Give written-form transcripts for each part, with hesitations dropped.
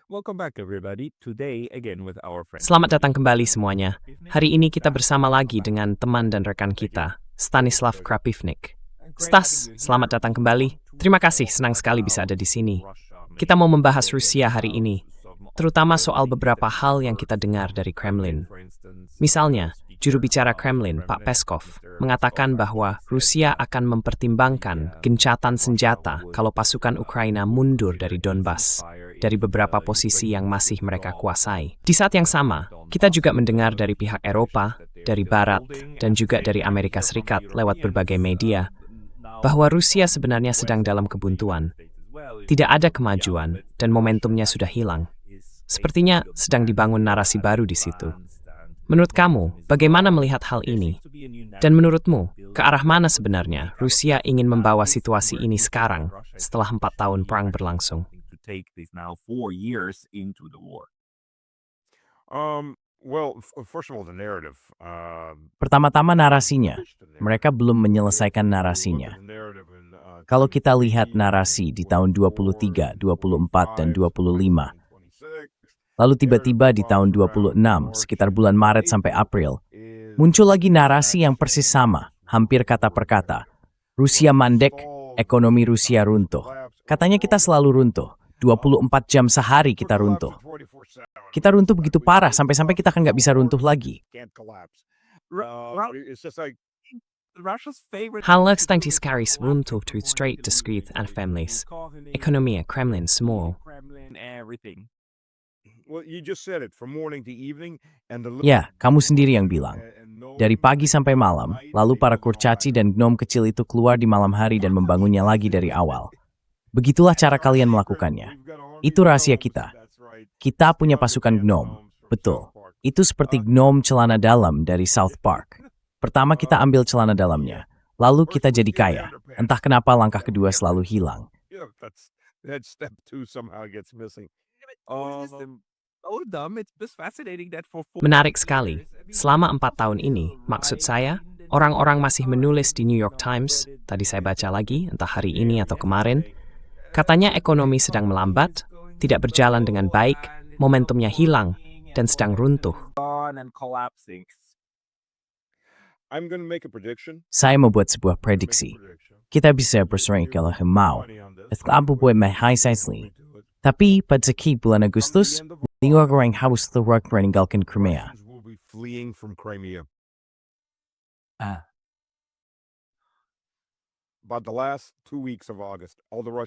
Welcome back everybody. Today again with our friend. Selamat datang kembali semuanya. Hari ini kita bersama lagi dengan teman dan rekan kita, Stanislav Krapivnik. Stas, selamat datang kembali. Terima kasih, senang sekali bisa ada di sini. Kita mau membahas Rusia hari ini, terutama soal beberapa hal yang kita dengar dari Kremlin. Misalnya, juru bicara Kremlin, Pak Peskov, mengatakan bahwa Rusia akan mempertimbangkan gencatan senjata kalau pasukan Ukraina mundur dari Donbas, dari beberapa posisi yang masih mereka kuasai. Di saat yang sama, kita juga mendengar dari pihak Eropa, dari Barat, dan juga dari Amerika Serikat lewat berbagai media, bahwa Rusia sebenarnya sedang dalam kebuntuan. Tidak ada kemajuan, dan momentumnya sudah hilang. Sepertinya sedang dibangun narasi baru di situ. Menurut kamu, bagaimana melihat hal ini? Dan menurutmu, ke arah mana sebenarnya Rusia ingin membawa situasi ini sekarang, setelah 4 tahun perang berlangsung? First of all, the narrative. Pertama-tama narasinya, mereka belum menyelesaikan narasinya. Kalau kita lihat narasi di tahun 23, 24, dan 25, lalu tiba-tiba di tahun 26, sekitar bulan Maret sampai April, muncul lagi narasi yang persis sama, hampir kata per kata. Rusia mandek, ekonomi Rusia runtuh. Katanya kita selalu runtuh, 24 jam sehari kita runtuh. Kita runtuh begitu parah, sampai-sampai kita kan nggak bisa runtuh lagi. Hal sedang diskaris runtuh to straight discrete and families. Ekonomi Kremlin semua. Ya, kamu sendiri yang bilang. Dari pagi sampai malam, lalu para kurcaci dan gnom kecil itu keluar di malam hari dan membangunnya lagi dari awal. Begitulah cara kalian melakukannya. Itu rahasia kita. Kita punya pasukan gnom. Betul. Itu seperti gnom celana dalam dari South Park. Pertama kita ambil celana dalamnya. Lalu kita jadi kaya. Entah kenapa langkah kedua selalu hilang. Menarik sekali. Selama 4 tahun ini, maksud saya, orang-orang masih menulis di New York Times, tadi saya baca lagi, entah hari ini atau kemarin, katanya ekonomi sedang melambat, tidak berjalan dengan baik, momentumnya hilang, dan sedang runtuh. Saya mau buat sebuah prediksi. Kita bisa bersaing kalau mau. Aku buat mahasiswa. Tapi pada sekitar bulan Agustus, 5 orang harus keluar meninggalkan Crimea.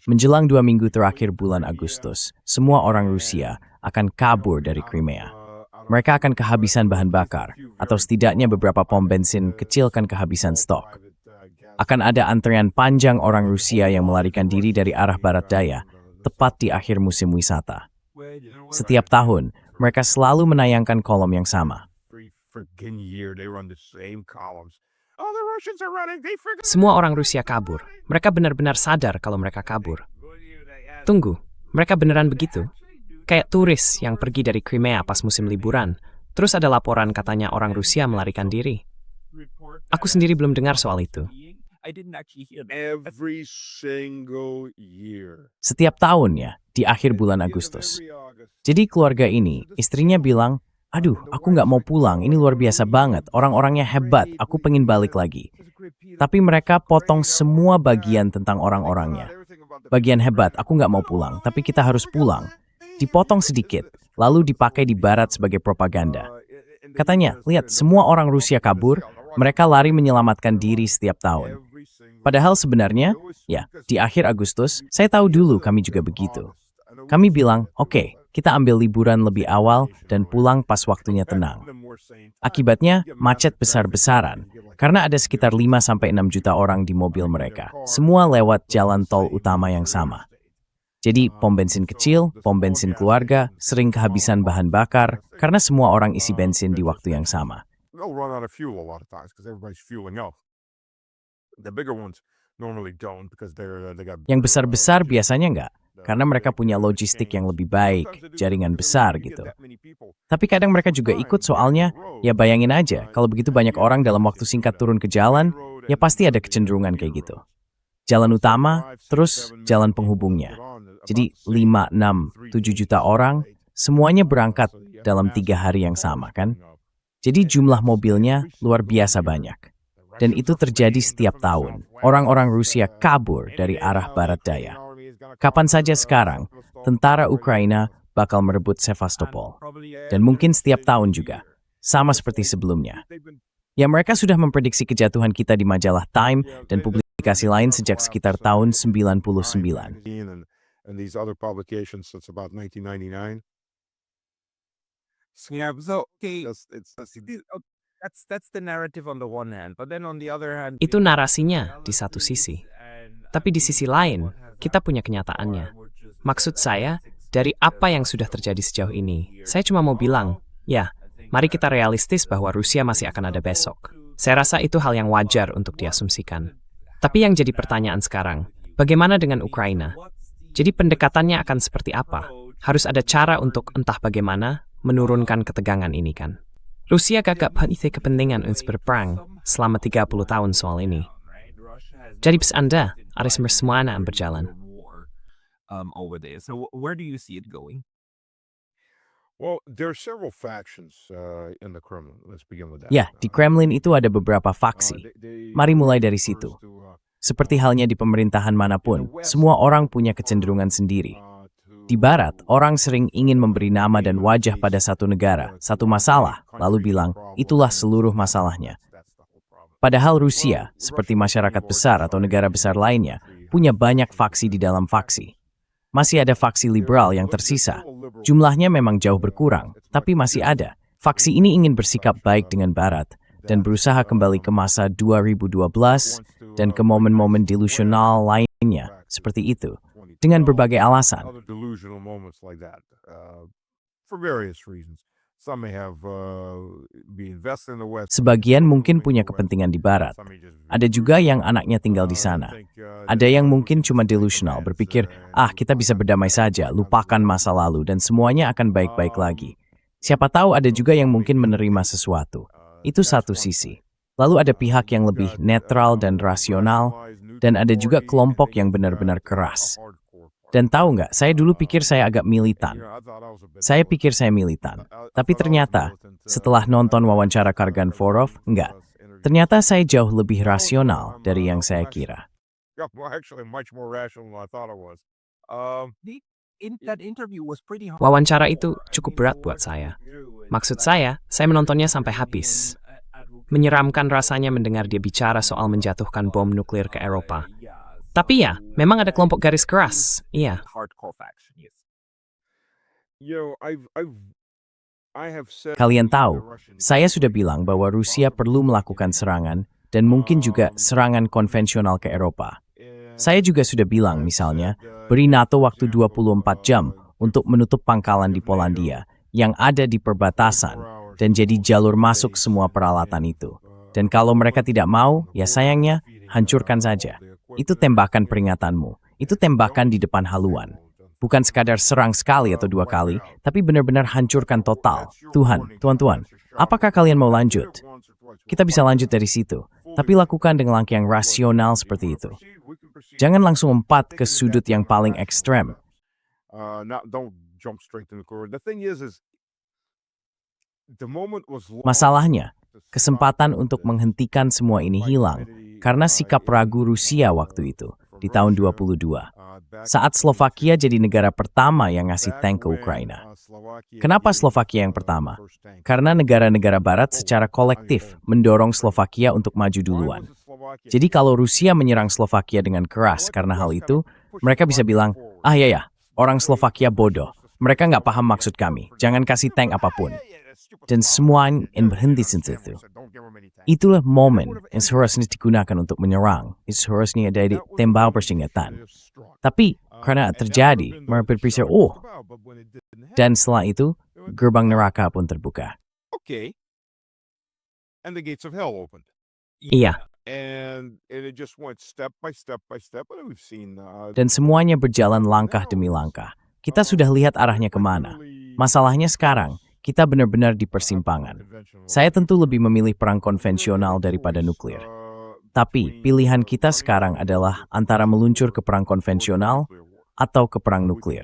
Menjelang 2 minggu terakhir bulan Agustus, semua orang Rusia akan kabur dari Crimea. Mereka akan kehabisan bahan bakar, atau setidaknya beberapa pom bensin kecil akan kehabisan stok. Akan ada antrean panjang orang Rusia yang melarikan diri dari arah barat daya, tepat di akhir musim wisata. Setiap tahun, mereka selalu menayangkan kolom yang sama. Semua orang Rusia kabur. Mereka benar-benar sadar kalau mereka kabur. Tunggu, mereka beneran begitu? Kayak turis yang pergi dari Crimea pas musim liburan. Terus ada laporan katanya orang Rusia melarikan diri. Aku sendiri belum dengar soal itu. Setiap tahunnya, di akhir bulan Agustus. Jadi keluarga ini, istrinya bilang, aduh, aku nggak mau pulang, ini luar biasa banget, orang-orangnya hebat, aku pengen balik lagi. Tapi mereka potong semua bagian tentang orang-orangnya. Bagian hebat, aku nggak mau pulang, tapi kita harus pulang. Dipotong sedikit, lalu dipakai di barat sebagai propaganda. Katanya, lihat, semua orang Rusia kabur, mereka lari menyelamatkan diri setiap tahun. Padahal sebenarnya, ya, di akhir Agustus, saya tahu dulu kami juga begitu. Kami bilang, oke, kita ambil liburan lebih awal dan pulang pas waktunya tenang. Akibatnya, macet besar-besaran, karena ada sekitar 5-6 juta orang di mobil mereka. Semua lewat jalan tol utama yang sama. Jadi, pom bensin kecil, pom bensin keluarga, sering kehabisan bahan bakar, karena semua orang isi bensin di waktu yang sama. Yang besar-besar biasanya enggak, karena mereka punya logistik yang lebih baik, jaringan besar gitu. Tapi kadang mereka juga ikut soalnya, ya bayangin aja, kalau begitu banyak orang dalam waktu singkat turun ke jalan, ya pasti ada kecenderungan kayak gitu. Jalan utama, terus jalan penghubungnya. Jadi 5, 6, 7 juta orang, semuanya berangkat dalam 3 hari yang sama kan? Jadi jumlah mobilnya luar biasa banyak. Dan itu terjadi setiap tahun. Orang-orang Rusia kabur dari arah barat daya. Kapan saja sekarang, tentara Ukraina bakal merebut Sevastopol. Dan mungkin setiap tahun juga, sama seperti sebelumnya. Ya, mereka sudah memprediksi kejatuhan kita di majalah Time dan publikasi lain sejak sekitar tahun 99. And these other publications since about 1999. Yeah, so okay, It's that's the narrative on the one hand, but then on the other hand, Itu narasinya di satu sisi. Tapi di sisi lain, kita punya kenyataannya. Maksud saya, dari apa yang sudah terjadi sejauh ini, saya cuma mau bilang, ya, mari kita realistis bahwa Rusia masih akan ada besok. Saya rasa itu hal yang wajar untuk diasumsikan. Tapi yang jadi pertanyaan sekarang, bagaimana dengan Ukraina? Jadi pendekatannya akan seperti apa? Harus ada cara untuk entah bagaimana menurunkan ketegangan ini kan? Rusia gagap punya kepentingan untuk berperang selama 30 tahun soal ini. Jadi pesan Anda, ada semua yang berjalan. over there. So where do you see it going? Well, there are several factions in the Kremlin. Let's begin with that. Ya, di Kremlin itu ada beberapa faksi. Mari mulai dari situ. Seperti halnya di pemerintahan manapun, semua orang punya kecenderungan sendiri. Di Barat, orang sering ingin memberi nama dan wajah pada satu negara, satu masalah, lalu bilang, itulah seluruh masalahnya. Padahal Rusia, seperti masyarakat besar atau negara besar lainnya, punya banyak faksi di dalam faksi. Masih ada faksi liberal yang tersisa. Jumlahnya memang jauh berkurang, tapi masih ada. Faksi ini ingin bersikap baik dengan Barat dan berusaha kembali ke masa 2012 dan ke momen-momen delusional lainnya, seperti itu. Dengan berbagai alasan. Other delusional moments like that, for various reasons. Some may have be invested in the West. Sebagian mungkin punya kepentingan di Barat. Ada juga yang anaknya tinggal di sana. Ada yang mungkin cuma delusional, berpikir, kita bisa berdamai saja, lupakan masa lalu, dan semuanya akan baik-baik lagi. Siapa tahu ada juga yang mungkin menerima sesuatu. Itu satu sisi. Lalu ada pihak yang lebih netral dan rasional, dan ada juga kelompok yang benar-benar keras. Dan tahu nggak, saya dulu pikir saya agak militan. Saya pikir saya militan. Tapi ternyata, setelah nonton wawancara Karganforov, enggak. Ternyata saya jauh lebih rasional dari yang saya kira. Well, actually, much more rational than I thought I was. That interview was pretty hard. Wawancara itu cukup berat buat saya. Maksud saya menontonnya sampai habis. Menyeramkan rasanya mendengar dia bicara soal menjatuhkan bom nuklir ke Eropa. Tapi ya, memang ada kelompok garis keras. Iya. Hardcore faction, yes. Kalian tahu, saya sudah bilang bahwa Rusia perlu melakukan serangan dan mungkin juga serangan konvensional ke Eropa. Saya juga sudah bilang, misalnya, beri NATO waktu 24 jam untuk menutup pangkalan di Polandia yang ada di perbatasan dan jadi jalur masuk semua peralatan itu. Dan kalau mereka tidak mau, ya sayangnya, hancurkan saja. Itu tembakan peringatanmu. Itu tembakan di depan haluan. Bukan sekadar serang sekali atau 2 kali, tapi benar-benar hancurkan total. Tuan-tuan, apakah kalian mau lanjut? Kita bisa lanjut dari situ, tapi lakukan dengan langkah yang rasional seperti itu. Jangan langsung lompat ke sudut yang paling ekstrem. Masalahnya, kesempatan untuk menghentikan semua ini hilang karena sikap ragu Rusia waktu itu, di tahun 22. Saat Slovakia jadi negara pertama yang ngasih tank ke Ukraina. Kenapa Slovakia yang pertama? Karena negara-negara Barat secara kolektif mendorong Slovakia untuk maju duluan. Jadi kalau Rusia menyerang Slovakia dengan keras karena hal itu, mereka bisa bilang, orang Slovakia bodoh. Mereka nggak paham maksud kami. Jangan kasih tank apapun. Dan semua yang berhenti situ. Itulah momen yang seharusnya digunakan untuk menyerang. Itu seharusnya dari tembak peringatan. Tapi karena terjadi, mereka berpikir, dan setelah itu, gerbang neraka pun terbuka. Okay. And the gates of hell opened. Iya, And it just went step by step by step. And we've seen dan semuanya berjalan langkah demi langkah. Kita sudah lihat arahnya kemana. Masalahnya sekarang, kita benar-benar di persimpangan. Saya tentu lebih memilih perang konvensional daripada nuklir. Tapi pilihan kita sekarang adalah antara meluncur ke perang konvensional atau ke perang nuklir.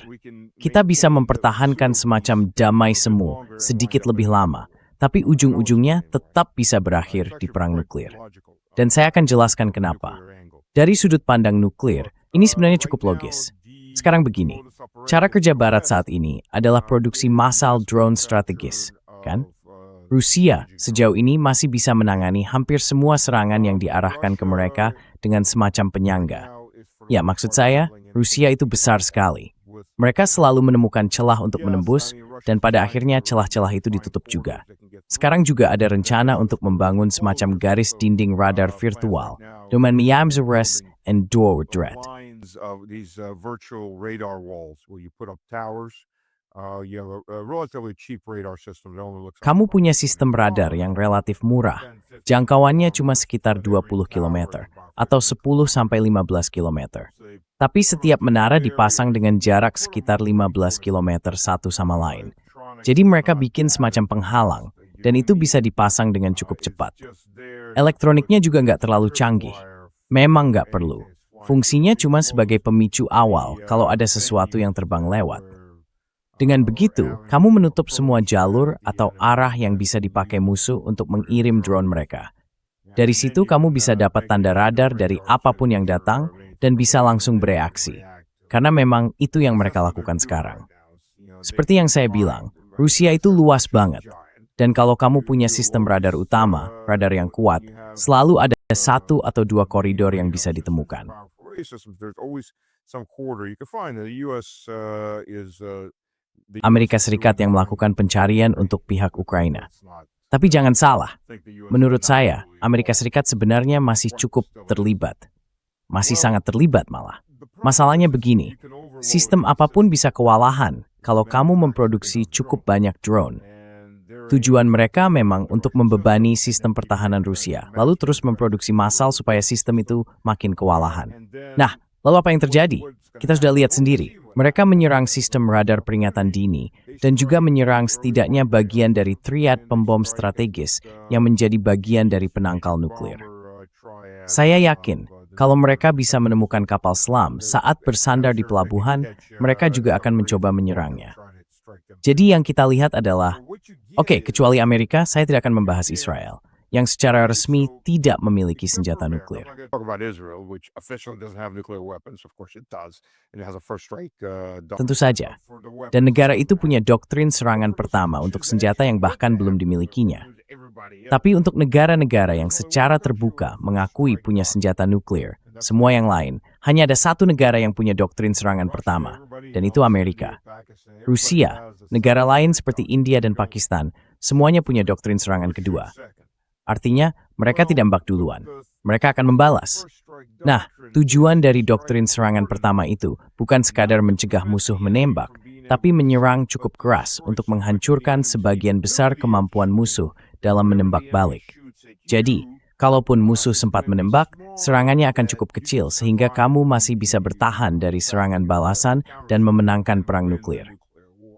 Kita bisa mempertahankan semacam damai semu sedikit lebih lama, tapi ujung-ujungnya tetap bisa berakhir di perang nuklir. Dan saya akan jelaskan kenapa. Dari sudut pandang nuklir, ini sebenarnya cukup logis. Sekarang begini, cara kerja Barat saat ini adalah produksi massal drone strategis, kan? Rusia sejauh ini masih bisa menangani hampir semua serangan yang diarahkan ke mereka dengan semacam penyangga. Ya, maksud saya, Rusia itu besar sekali. Mereka selalu menemukan celah untuk menembus, dan pada akhirnya celah-celah itu ditutup juga. Sekarang juga ada rencana untuk membangun semacam garis dinding radar virtual, dengan Yamzures and Dordrecht. Kamu punya sistem radar yang relatif murah. Jangkauannya cuma sekitar 20 km atau 10-15 km. Tapi setiap menara dipasang dengan jarak sekitar 15 km satu sama lain. Jadi mereka bikin semacam penghalang, dan itu bisa dipasang dengan cukup cepat. Elektroniknya juga nggak terlalu canggih. Memang nggak perlu. Fungsinya cuma sebagai pemicu awal kalau ada sesuatu yang terbang lewat. Dengan begitu, kamu menutup semua jalur atau arah yang bisa dipakai musuh untuk mengirim drone mereka. Dari situ kamu bisa dapat tanda radar dari apapun yang datang dan bisa langsung bereaksi. Karena memang itu yang mereka lakukan sekarang. Seperti yang saya bilang, Rusia itu luas banget. Dan kalau kamu punya sistem radar utama, radar yang kuat, selalu ada 1 atau 2 koridor yang bisa ditemukan. Amerika Serikat yang melakukan pencarian untuk pihak Ukraina. Tapi jangan salah, menurut saya, Amerika Serikat sebenarnya masih cukup terlibat. Masih sangat terlibat malah. Masalahnya begini, sistem apapun bisa kewalahan kalau kamu memproduksi cukup banyak drone. Tujuan mereka memang untuk membebani sistem pertahanan Rusia, lalu terus memproduksi massal supaya sistem itu makin kewalahan. Nah, lalu apa yang terjadi? Kita sudah lihat sendiri. Mereka menyerang sistem radar peringatan dini dan juga menyerang setidaknya bagian dari triad pembom strategis yang menjadi bagian dari penangkal nuklir. Saya yakin kalau mereka bisa menemukan kapal selam saat bersandar di pelabuhan, mereka juga akan mencoba menyerangnya. Jadi yang kita lihat adalah, oke, kecuali Amerika, saya tidak akan membahas Israel, yang secara resmi tidak memiliki senjata nuklir. Tentu saja, dan negara itu punya doktrin serangan pertama untuk senjata yang bahkan belum dimilikinya. Tapi untuk negara-negara yang secara terbuka mengakui punya senjata nuklir, semua yang lain, hanya ada satu negara yang punya doktrin serangan pertama, dan itu Amerika. Rusia, negara lain seperti India dan Pakistan, semuanya punya doktrin serangan kedua. Artinya, mereka tidak mbak duluan. Mereka akan membalas. Nah, tujuan dari doktrin serangan pertama itu bukan sekadar mencegah musuh menembak, tapi menyerang cukup keras untuk menghancurkan sebagian besar kemampuan musuh dalam menembak balik. Jadi, kalaupun musuh sempat menembak, serangannya akan cukup kecil sehingga kamu masih bisa bertahan dari serangan balasan dan memenangkan perang nuklir.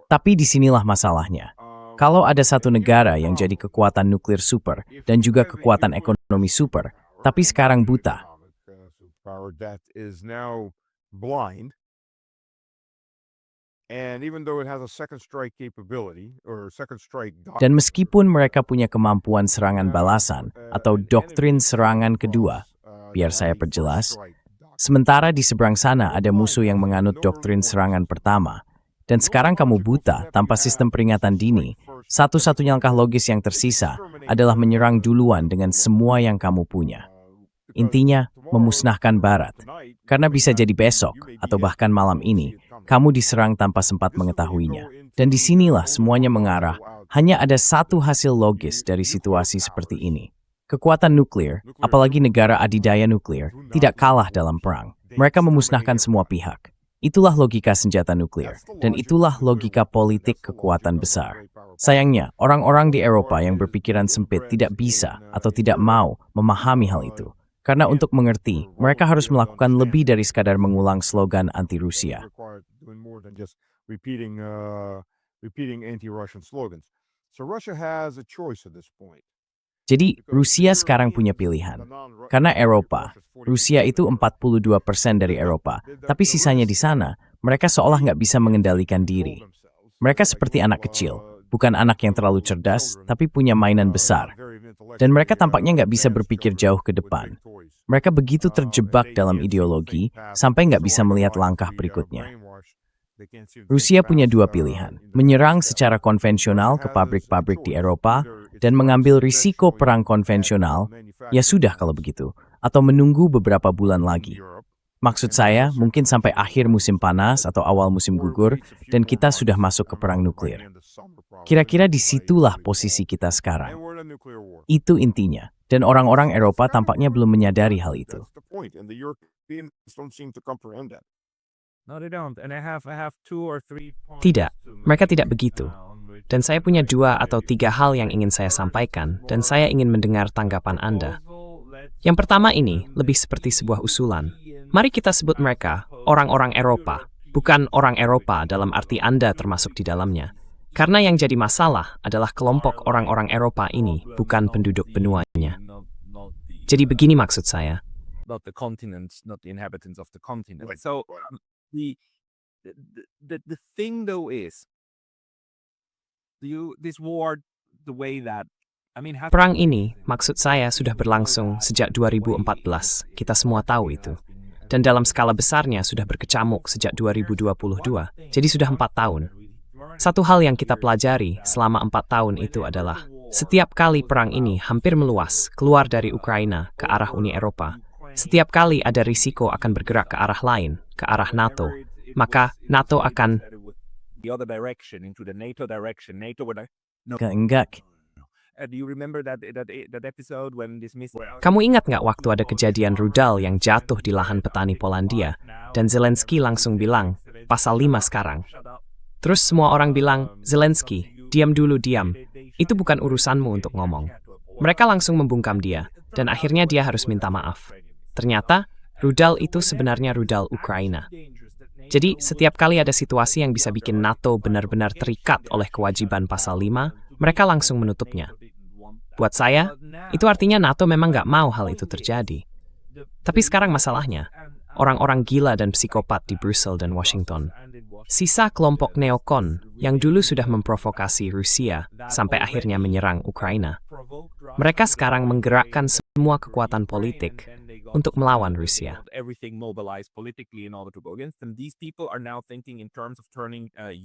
Tapi disinilah masalahnya. Kalau ada satu negara yang jadi kekuatan nuklir super dan juga kekuatan ekonomi super, tapi sekarang buta. Dan meskipun mereka punya kemampuan serangan balasan atau doktrin serangan kedua, biar saya perjelas, sementara di seberang sana ada musuh yang menganut doktrin serangan pertama, dan sekarang kamu buta tanpa sistem peringatan dini, satu-satunya langkah logis yang tersisa adalah menyerang duluan dengan semua yang kamu punya. Intinya, memusnahkan Barat. Karena bisa jadi besok, atau bahkan malam ini, kamu diserang tanpa sempat mengetahuinya. Dan disinilah semuanya mengarah, hanya ada satu hasil logis dari situasi seperti ini. Kekuatan nuklir, apalagi negara adidaya nuklir, tidak kalah dalam perang. Mereka memusnahkan semua pihak. Itulah logika senjata nuklir, dan itulah logika politik kekuatan besar. Sayangnya, orang-orang di Eropa yang berpikiran sempit tidak bisa atau tidak mau memahami hal itu. Karena untuk mengerti, mereka harus melakukan lebih dari sekadar mengulang slogan anti-Rusia. Jadi, Rusia sekarang punya pilihan. Karena Eropa, Rusia itu 42% dari Eropa, tapi sisanya di sana mereka seolah nggak bisa mengendalikan diri. Mereka seperti anak kecil, bukan anak yang terlalu cerdas, tapi punya mainan besar. Dan mereka tampaknya nggak bisa berpikir jauh ke depan. Mereka begitu terjebak dalam ideologi, sampai nggak bisa melihat langkah berikutnya. Rusia punya dua pilihan, menyerang secara konvensional ke pabrik-pabrik di Eropa, dan mengambil risiko perang konvensional, ya sudah kalau begitu, atau menunggu beberapa bulan lagi. Maksud saya, mungkin sampai akhir musim panas atau awal musim gugur, dan kita sudah masuk ke perang nuklir. Kira-kira disitulah posisi kita sekarang. Itu intinya, dan orang-orang Eropa tampaknya belum menyadari hal itu. No, they don't. And I have 2 or 3 points Tidak, to mereka make, tidak begitu. which Dan saya punya 2 atau 3 hal yang ingin saya sampaikan, dan saya ingin mendengar tanggapan Anda. Yang pertama ini lebih seperti sebuah usulan. Mari kita sebut mereka orang-orang Eropa, bukan orang Eropa dalam arti Anda termasuk di dalamnya. Karena yang jadi masalah adalah kelompok orang-orang Eropa ini, bukan penduduk benuanya. Jadi begini maksud saya. not the continents, not the inhabitants of the continent. Right. So the thing though is this war, the way that Perang ini, maksud saya, sudah berlangsung sejak 2014. Kita semua tahu itu. Dan dalam skala besarnya sudah berkecamuk sejak 2022. Jadi sudah 4 tahun. Satu hal yang kita pelajari selama 4 tahun itu adalah setiap kali perang ini hampir meluas keluar dari Ukraina ke arah Uni Eropa, setiap kali ada risiko akan bergerak ke arah lain, ke arah NATO, maka NATO akan the other direction, into the NATO direction. NATO would Enggak. do you remember that episode when this missile? Kamu ingat nggak waktu ada kejadian rudal yang jatuh di lahan petani Polandia, dan Zelensky langsung bilang, pasal 5 sekarang. Terus semua orang bilang, Zelensky, diam dulu, diam. Itu bukan urusanmu untuk ngomong. Mereka langsung membungkam dia, dan akhirnya dia harus minta maaf. Ternyata, rudal itu sebenarnya rudal Ukraina. Jadi, setiap kali ada situasi yang bisa bikin NATO benar-benar terikat oleh kewajiban pasal 5, mereka langsung menutupnya. Buat saya, itu artinya NATO memang nggak mau hal itu terjadi. Tapi sekarang masalahnya, orang-orang gila dan psikopat di Brussel dan Washington, sisa kelompok neokon yang dulu sudah memprovokasi Rusia sampai akhirnya menyerang Ukraina, mereka sekarang menggerakkan semua kekuatan politik untuk melawan Rusia.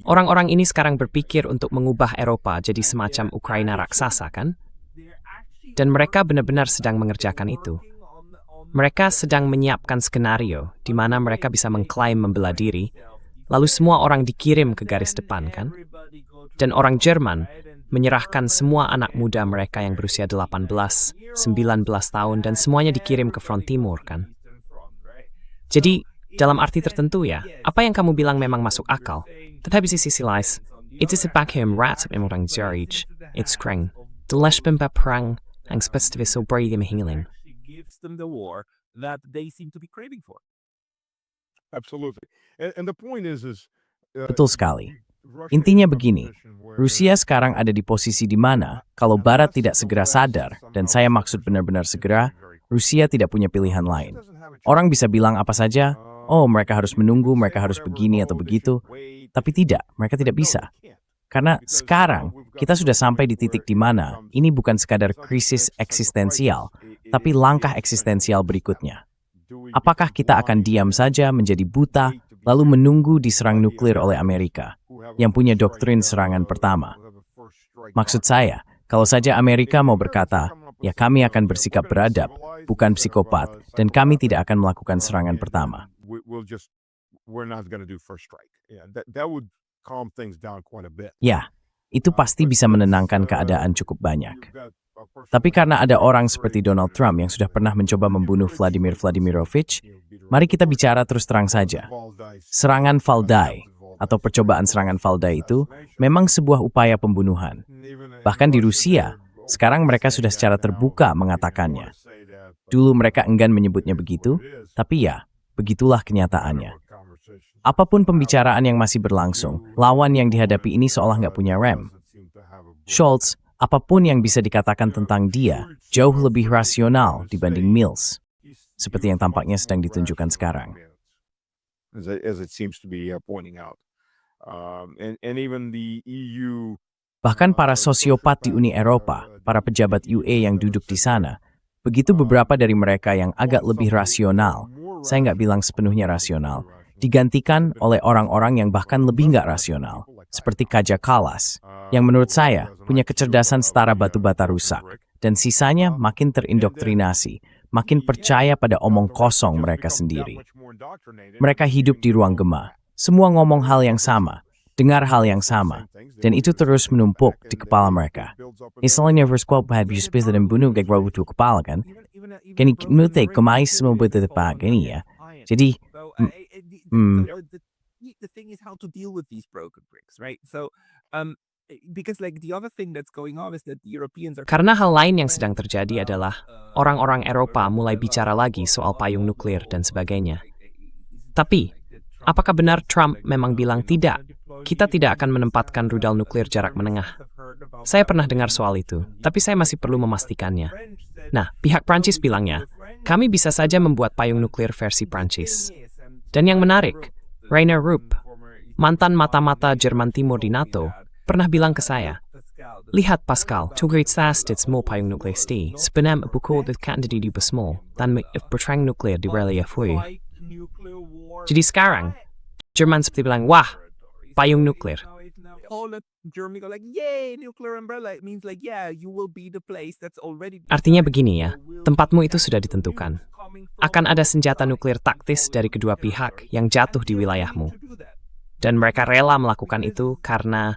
Orang-orang ini sekarang berpikir untuk mengubah Eropa jadi semacam Ukraina raksasa, kan? Dan mereka benar-benar sedang mengerjakan itu. Mereka sedang menyiapkan skenario di mana mereka bisa mengklaim membela diri, lalu semua orang dikirim ke garis depan, kan? Dan orang Jerman menyerahkan semua anak muda mereka yang berusia 18, 19 tahun, dan semuanya dikirim ke front timur, kan? Jadi, dalam arti tertentu ya, apa yang kamu bilang memang masuk akal. Tetapi di sisi lain, itu sebagai rat yang orang jarij, it's kring. Deleshbim perang, ang spesifis sobri menghilang. Gives them the war that they seem to be craving for. Absolutely. And the point is Betul sekali. Intinya begini, Rusia sekarang ada di posisi di mana, kalau Barat tidak segera sadar, dan saya maksud benar-benar segera, Rusia tidak punya pilihan lain. Orang bisa bilang apa saja, oh mereka harus menunggu, mereka harus begini atau begitu, tapi tidak, mereka tidak bisa. Karena sekarang, kita sudah sampai di titik di mana, ini bukan sekadar krisis eksistensial, tapi langkah eksistensial berikutnya. Apakah kita akan diam saja menjadi buta, lalu menunggu diserang nuklir oleh Amerika, yang punya doktrin serangan pertama? Maksud saya, kalau saja Amerika mau berkata, ya kami akan bersikap beradab, bukan psikopat, dan kami tidak akan melakukan serangan pertama. Ya, itu pasti bisa menenangkan keadaan cukup banyak. Tapi karena ada orang seperti Donald Trump yang sudah pernah mencoba membunuh Vladimir Vladimirovich, mari kita bicara terus terang saja. Serangan Valdai, atau percobaan serangan Valdai itu, memang sebuah upaya pembunuhan. Bahkan di Rusia, sekarang mereka sudah secara terbuka mengatakannya. Dulu mereka enggan menyebutnya begitu, tapi ya, begitulah kenyataannya. Apapun pembicaraan yang masih berlangsung, lawan yang dihadapi ini seolah nggak punya rem. Scholz, apapun yang bisa dikatakan tentang dia, jauh lebih rasional dibanding Mills, seperti yang tampaknya sedang ditunjukkan sekarang. as it seems to be pointing out. And even the EU. Bahkan para sosiopat di Uni Eropa, para pejabat UE yang duduk di sana, begitu beberapa dari mereka yang agak lebih rasional, saya nggak bilang sepenuhnya rasional, digantikan oleh orang-orang yang bahkan lebih nggak rasional, seperti Kaja Kallas, yang menurut saya punya kecerdasan setara batu bata rusak, dan sisanya makin terindoktrinasi, makin percaya pada omong kosong mereka sendiri. Mereka hidup di ruang gema, semua ngomong hal yang sama, dengar hal yang sama, dan itu terus menumpuk di kepala mereka. Misalnya first quote habis bisa dan bunuh gak butuh kepala kan? Kini menurut kemais semua betul gini ya. Jadi, the thing is how to deal with these broken bricks, right? So, because like the other thing that's going on is that the Europeans are. Karena hal lain yang sedang terjadi adalah orang-orang Eropa mulai bicara lagi soal payung nuklir dan sebagainya. Tapi, apakah benar Trump memang bilang tidak? Kita tidak akan menempatkan rudal nuklir jarak menengah. Saya pernah dengar soal itu, tapi saya masih perlu memastikannya. Nah, pihak Prancis bilangnya, kami bisa saja membuat payung nuklir versi Prancis. Dan yang menarik, Rainer Rupp, mantan mata-mata Jerman Timur di NATO, pernah bilang ke saya, lihat Pascal, Tugrit Sas dit small payung nuklir sti, sebenarnya buku dit candidate di besmol, dan bertrang nuklir di relief hui. Jadi sekarang, Jerman seperti bilang, wah, payung nuklir. Artinya begini ya, tempatmu itu sudah ditentukan. Akan ada senjata nuklir taktis dari kedua pihak yang jatuh di wilayahmu. Dan mereka rela melakukan itu karena,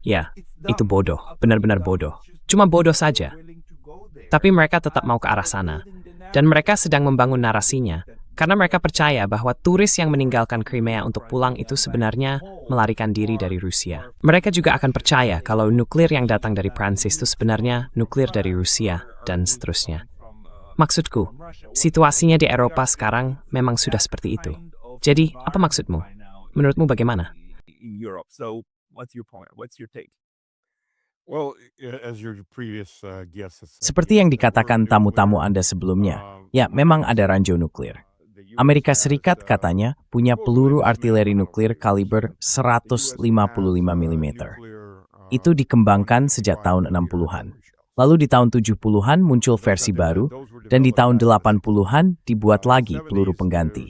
ya, itu bodoh, benar-benar bodoh. Cuma bodoh saja. Tapi mereka tetap mau ke arah sana. Dan mereka sedang membangun narasinya, karena mereka percaya bahwa turis yang meninggalkan Crimea untuk pulang itu sebenarnya melarikan diri dari Rusia. Mereka juga akan percaya kalau nuklir yang datang dari Prancis itu sebenarnya nuklir dari Rusia, dan seterusnya. Maksudku, situasinya di Eropa sekarang memang sudah seperti itu. Jadi, apa maksudmu? Menurutmu bagaimana? Seperti yang dikatakan tamu-tamu Anda sebelumnya, ya memang ada ranjau nuklir. Amerika Serikat katanya punya peluru artileri nuklir kaliber 155 mm. Itu dikembangkan sejak tahun 60-an. Lalu di tahun 70-an muncul versi baru, dan di tahun 80-an dibuat lagi peluru pengganti.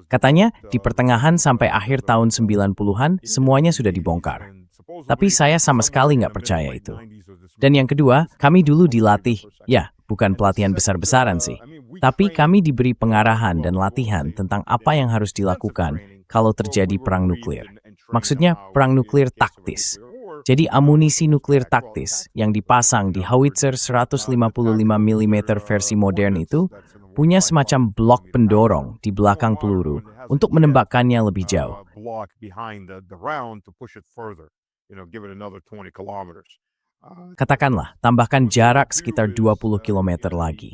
Katanya di pertengahan sampai akhir tahun 90-an semuanya sudah dibongkar. Tapi saya sama sekali nggak percaya itu. Dan yang kedua, kami dulu dilatih, ya bukan pelatihan besar-besaran sih. Tapi kami diberi pengarahan dan latihan tentang apa yang harus dilakukan kalau terjadi perang nuklir. Maksudnya perang nuklir taktis. Jadi amunisi nuklir taktis yang dipasang di howitzer 155 mm versi modern itu punya semacam blok pendorong di belakang peluru untuk menembakkannya lebih jauh. Katakanlah, tambahkan jarak sekitar 20 km lagi.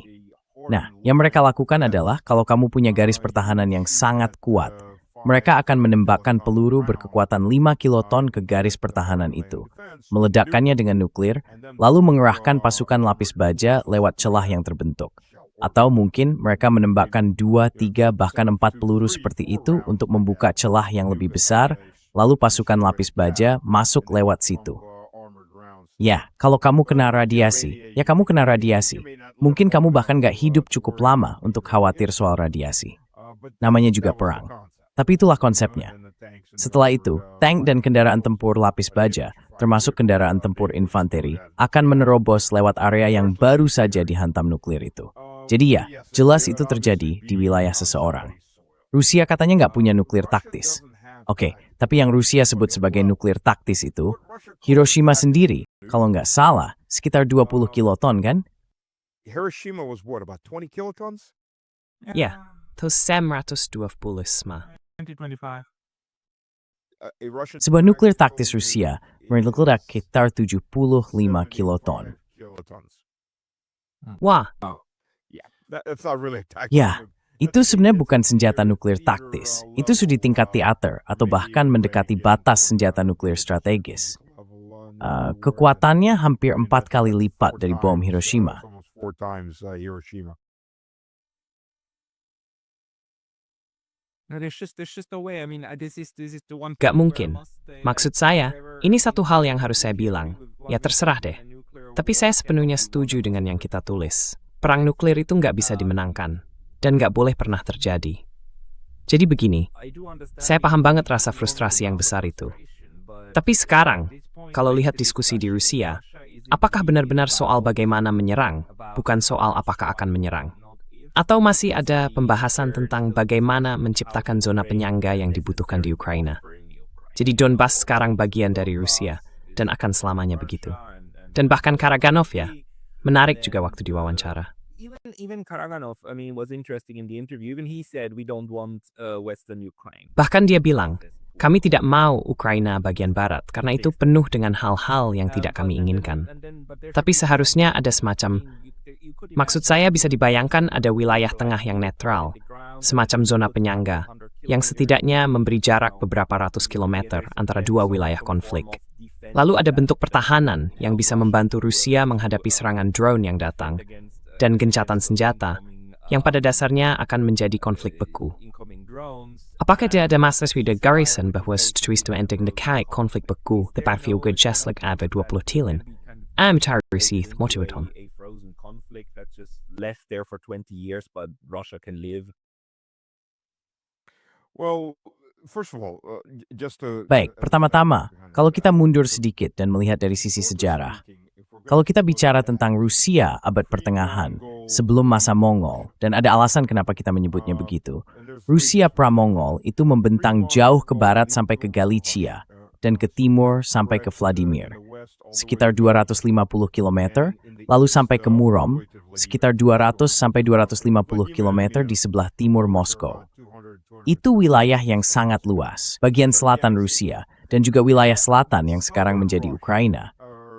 Nah, yang mereka lakukan adalah kalau kamu punya garis pertahanan yang sangat kuat, mereka akan menembakkan peluru berkekuatan 5 kiloton ke garis pertahanan itu, meledakkannya dengan nuklir, lalu mengerahkan pasukan lapis baja lewat celah yang terbentuk. Atau mungkin mereka menembakkan 2, 3, bahkan 4 peluru seperti itu untuk membuka celah yang lebih besar, lalu pasukan lapis baja masuk lewat situ. Ya, kalau kamu kena radiasi, ya kamu kena radiasi. Mungkin kamu bahkan gak hidup cukup lama untuk khawatir soal radiasi. Namanya juga perang. Tapi itulah konsepnya. Setelah itu, tank dan kendaraan tempur lapis baja, termasuk kendaraan tempur infanteri, akan menerobos lewat area yang baru saja dihantam nuklir itu. Jadi ya, jelas itu terjadi di wilayah seseorang. Rusia katanya nggak punya nuklir taktis. Oke, tapi yang Rusia sebut sebagai nuklir taktis itu, Hiroshima sendiri, kalau nggak salah, sekitar 20 kiloton kan? Hiroshima was what, about 20 kilotons? Ya, itu 125. 2025. Sebuah nuklir taktis Rusia meledak sekitar 75 kiloton. Wah, Ya, itu sebenarnya bukan senjata nuklir taktis. Itu sudah di tingkat teater atau bahkan mendekati batas senjata nuklir strategis. Kekuatannya hampir 4 kali lipat dari bom Hiroshima. No, there's just a way. I mean, this is the one Gak point where I mungkin. must say, Maksud like, saya, whenever ini satu hal yang harus we saya agree bilang. with Ya one terserah deh. a nuclear Tapi war saya can sepenuhnya only setuju one dengan way. yang kita tulis. Perang nuklir itu nggak bisa dimenangkan. Dan nggak boleh pernah terjadi. Jadi begini, I do understand saya paham the banget rasa enormous frustrasi yang amount of besar itu. frustration, but Tapi sekarang, at this point, kalau like, lihat the diskusi di discussion in Rusia, Russia isn't apakah really benar-benar soal about bagaimana menyerang, bukan soal apakah akan menyerang? Atau masih ada pembahasan tentang bagaimana menciptakan zona penyangga yang dibutuhkan di Ukraina? Jadi Donbas sekarang bagian dari Rusia, dan akan selamanya begitu. Dan bahkan Karaganov ya, menarik juga waktu diwawancara. Even Karaganov, I mean, was interesting in the interview. Even he said we don't want Western Ukraine. Bahkan dia bilang, kami tidak mau Ukraina bagian barat, karena itu penuh dengan hal-hal yang tidak kami inginkan. Tapi seharusnya ada semacam, maksud saya bisa dibayangkan ada wilayah tengah yang netral, semacam zona penyangga, yang setidaknya memberi jarak beberapa ratus kilometer antara dua wilayah konflik. Lalu ada bentuk pertahanan yang bisa membantu Rusia menghadapi serangan drone yang datang, dan gencatan senjata, yang pada dasarnya akan menjadi konflik beku. Apakah dia ada masa sudah garrison bahwa setuju ending dekai konflik beku the battlefield Gejaslik ada 20 tilin? Mencari motivaton. A frozen conflict that's just left there for 20 years, but Russia can live. Well, first of all, just to Baik, pertama-tama, kalau kita mundur sedikit dan melihat dari sisi sejarah, kalau kita bicara tentang Rusia abad pertengahan, sebelum masa Mongol, dan ada alasan kenapa kita menyebutnya begitu, Rusia pra-Mongol itu membentang jauh ke barat sampai ke Galicia, dan ke timur sampai ke Vladimir, sekitar 250 km, lalu sampai ke Murom, sekitar 200 sampai 250 km di sebelah timur Moskow. Itu wilayah yang sangat luas, bagian selatan Rusia, dan juga wilayah selatan yang sekarang menjadi Ukraina.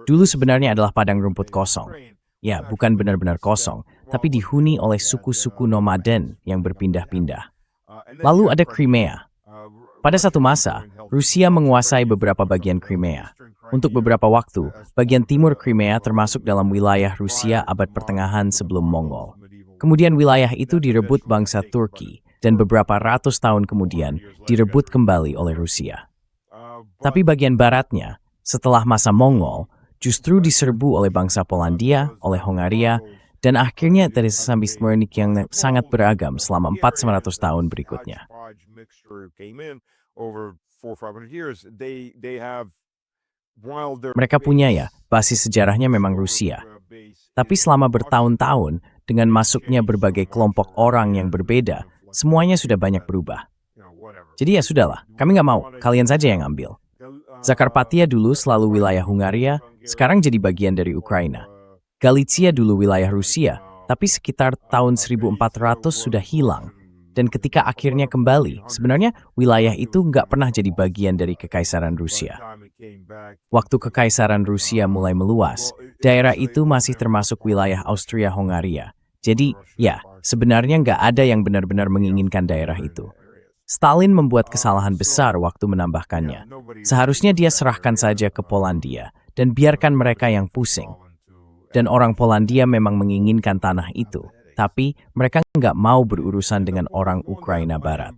Dulu sebenarnya adalah padang rumput kosong. Ya, bukan benar-benar kosong, tapi dihuni oleh suku-suku nomaden yang berpindah-pindah. Lalu ada Crimea. Pada satu masa, Rusia menguasai beberapa bagian Crimea. Untuk beberapa waktu, bagian timur Crimea termasuk dalam wilayah Rusia abad pertengahan sebelum Mongol. Kemudian wilayah itu direbut bangsa Turki, dan beberapa ratus tahun kemudian direbut kembali oleh Rusia. Tapi bagian baratnya, setelah masa Mongol, justru diserbu oleh bangsa Polandia, oleh Hongaria, dan akhirnya dari sesama Smernik yang sangat beragam selama 400 tahun berikutnya. Mereka punya ya, basis sejarahnya memang Rusia. Tapi selama bertahun-tahun, dengan masuknya berbagai kelompok orang yang berbeda, semuanya sudah banyak berubah. Jadi ya sudahlah, kami nggak mau, kalian saja yang ambil. Zakarpattia dulu selalu wilayah Hungaria, sekarang jadi bagian dari Ukraina. Galicia dulu wilayah Rusia, tapi sekitar tahun 1400 sudah hilang. Dan ketika akhirnya kembali, sebenarnya wilayah itu nggak pernah jadi bagian dari Kekaisaran Rusia. Waktu Kekaisaran Rusia mulai meluas, daerah itu masih termasuk wilayah Austria-Hongaria. Jadi, ya, sebenarnya nggak ada yang benar-benar menginginkan daerah itu. Stalin membuat kesalahan besar waktu menambahkannya. Seharusnya dia serahkan saja ke Polandia, dan biarkan mereka yang pusing. Dan orang Polandia memang menginginkan tanah itu. Tapi mereka nggak mau berurusan dengan orang Ukraina Barat.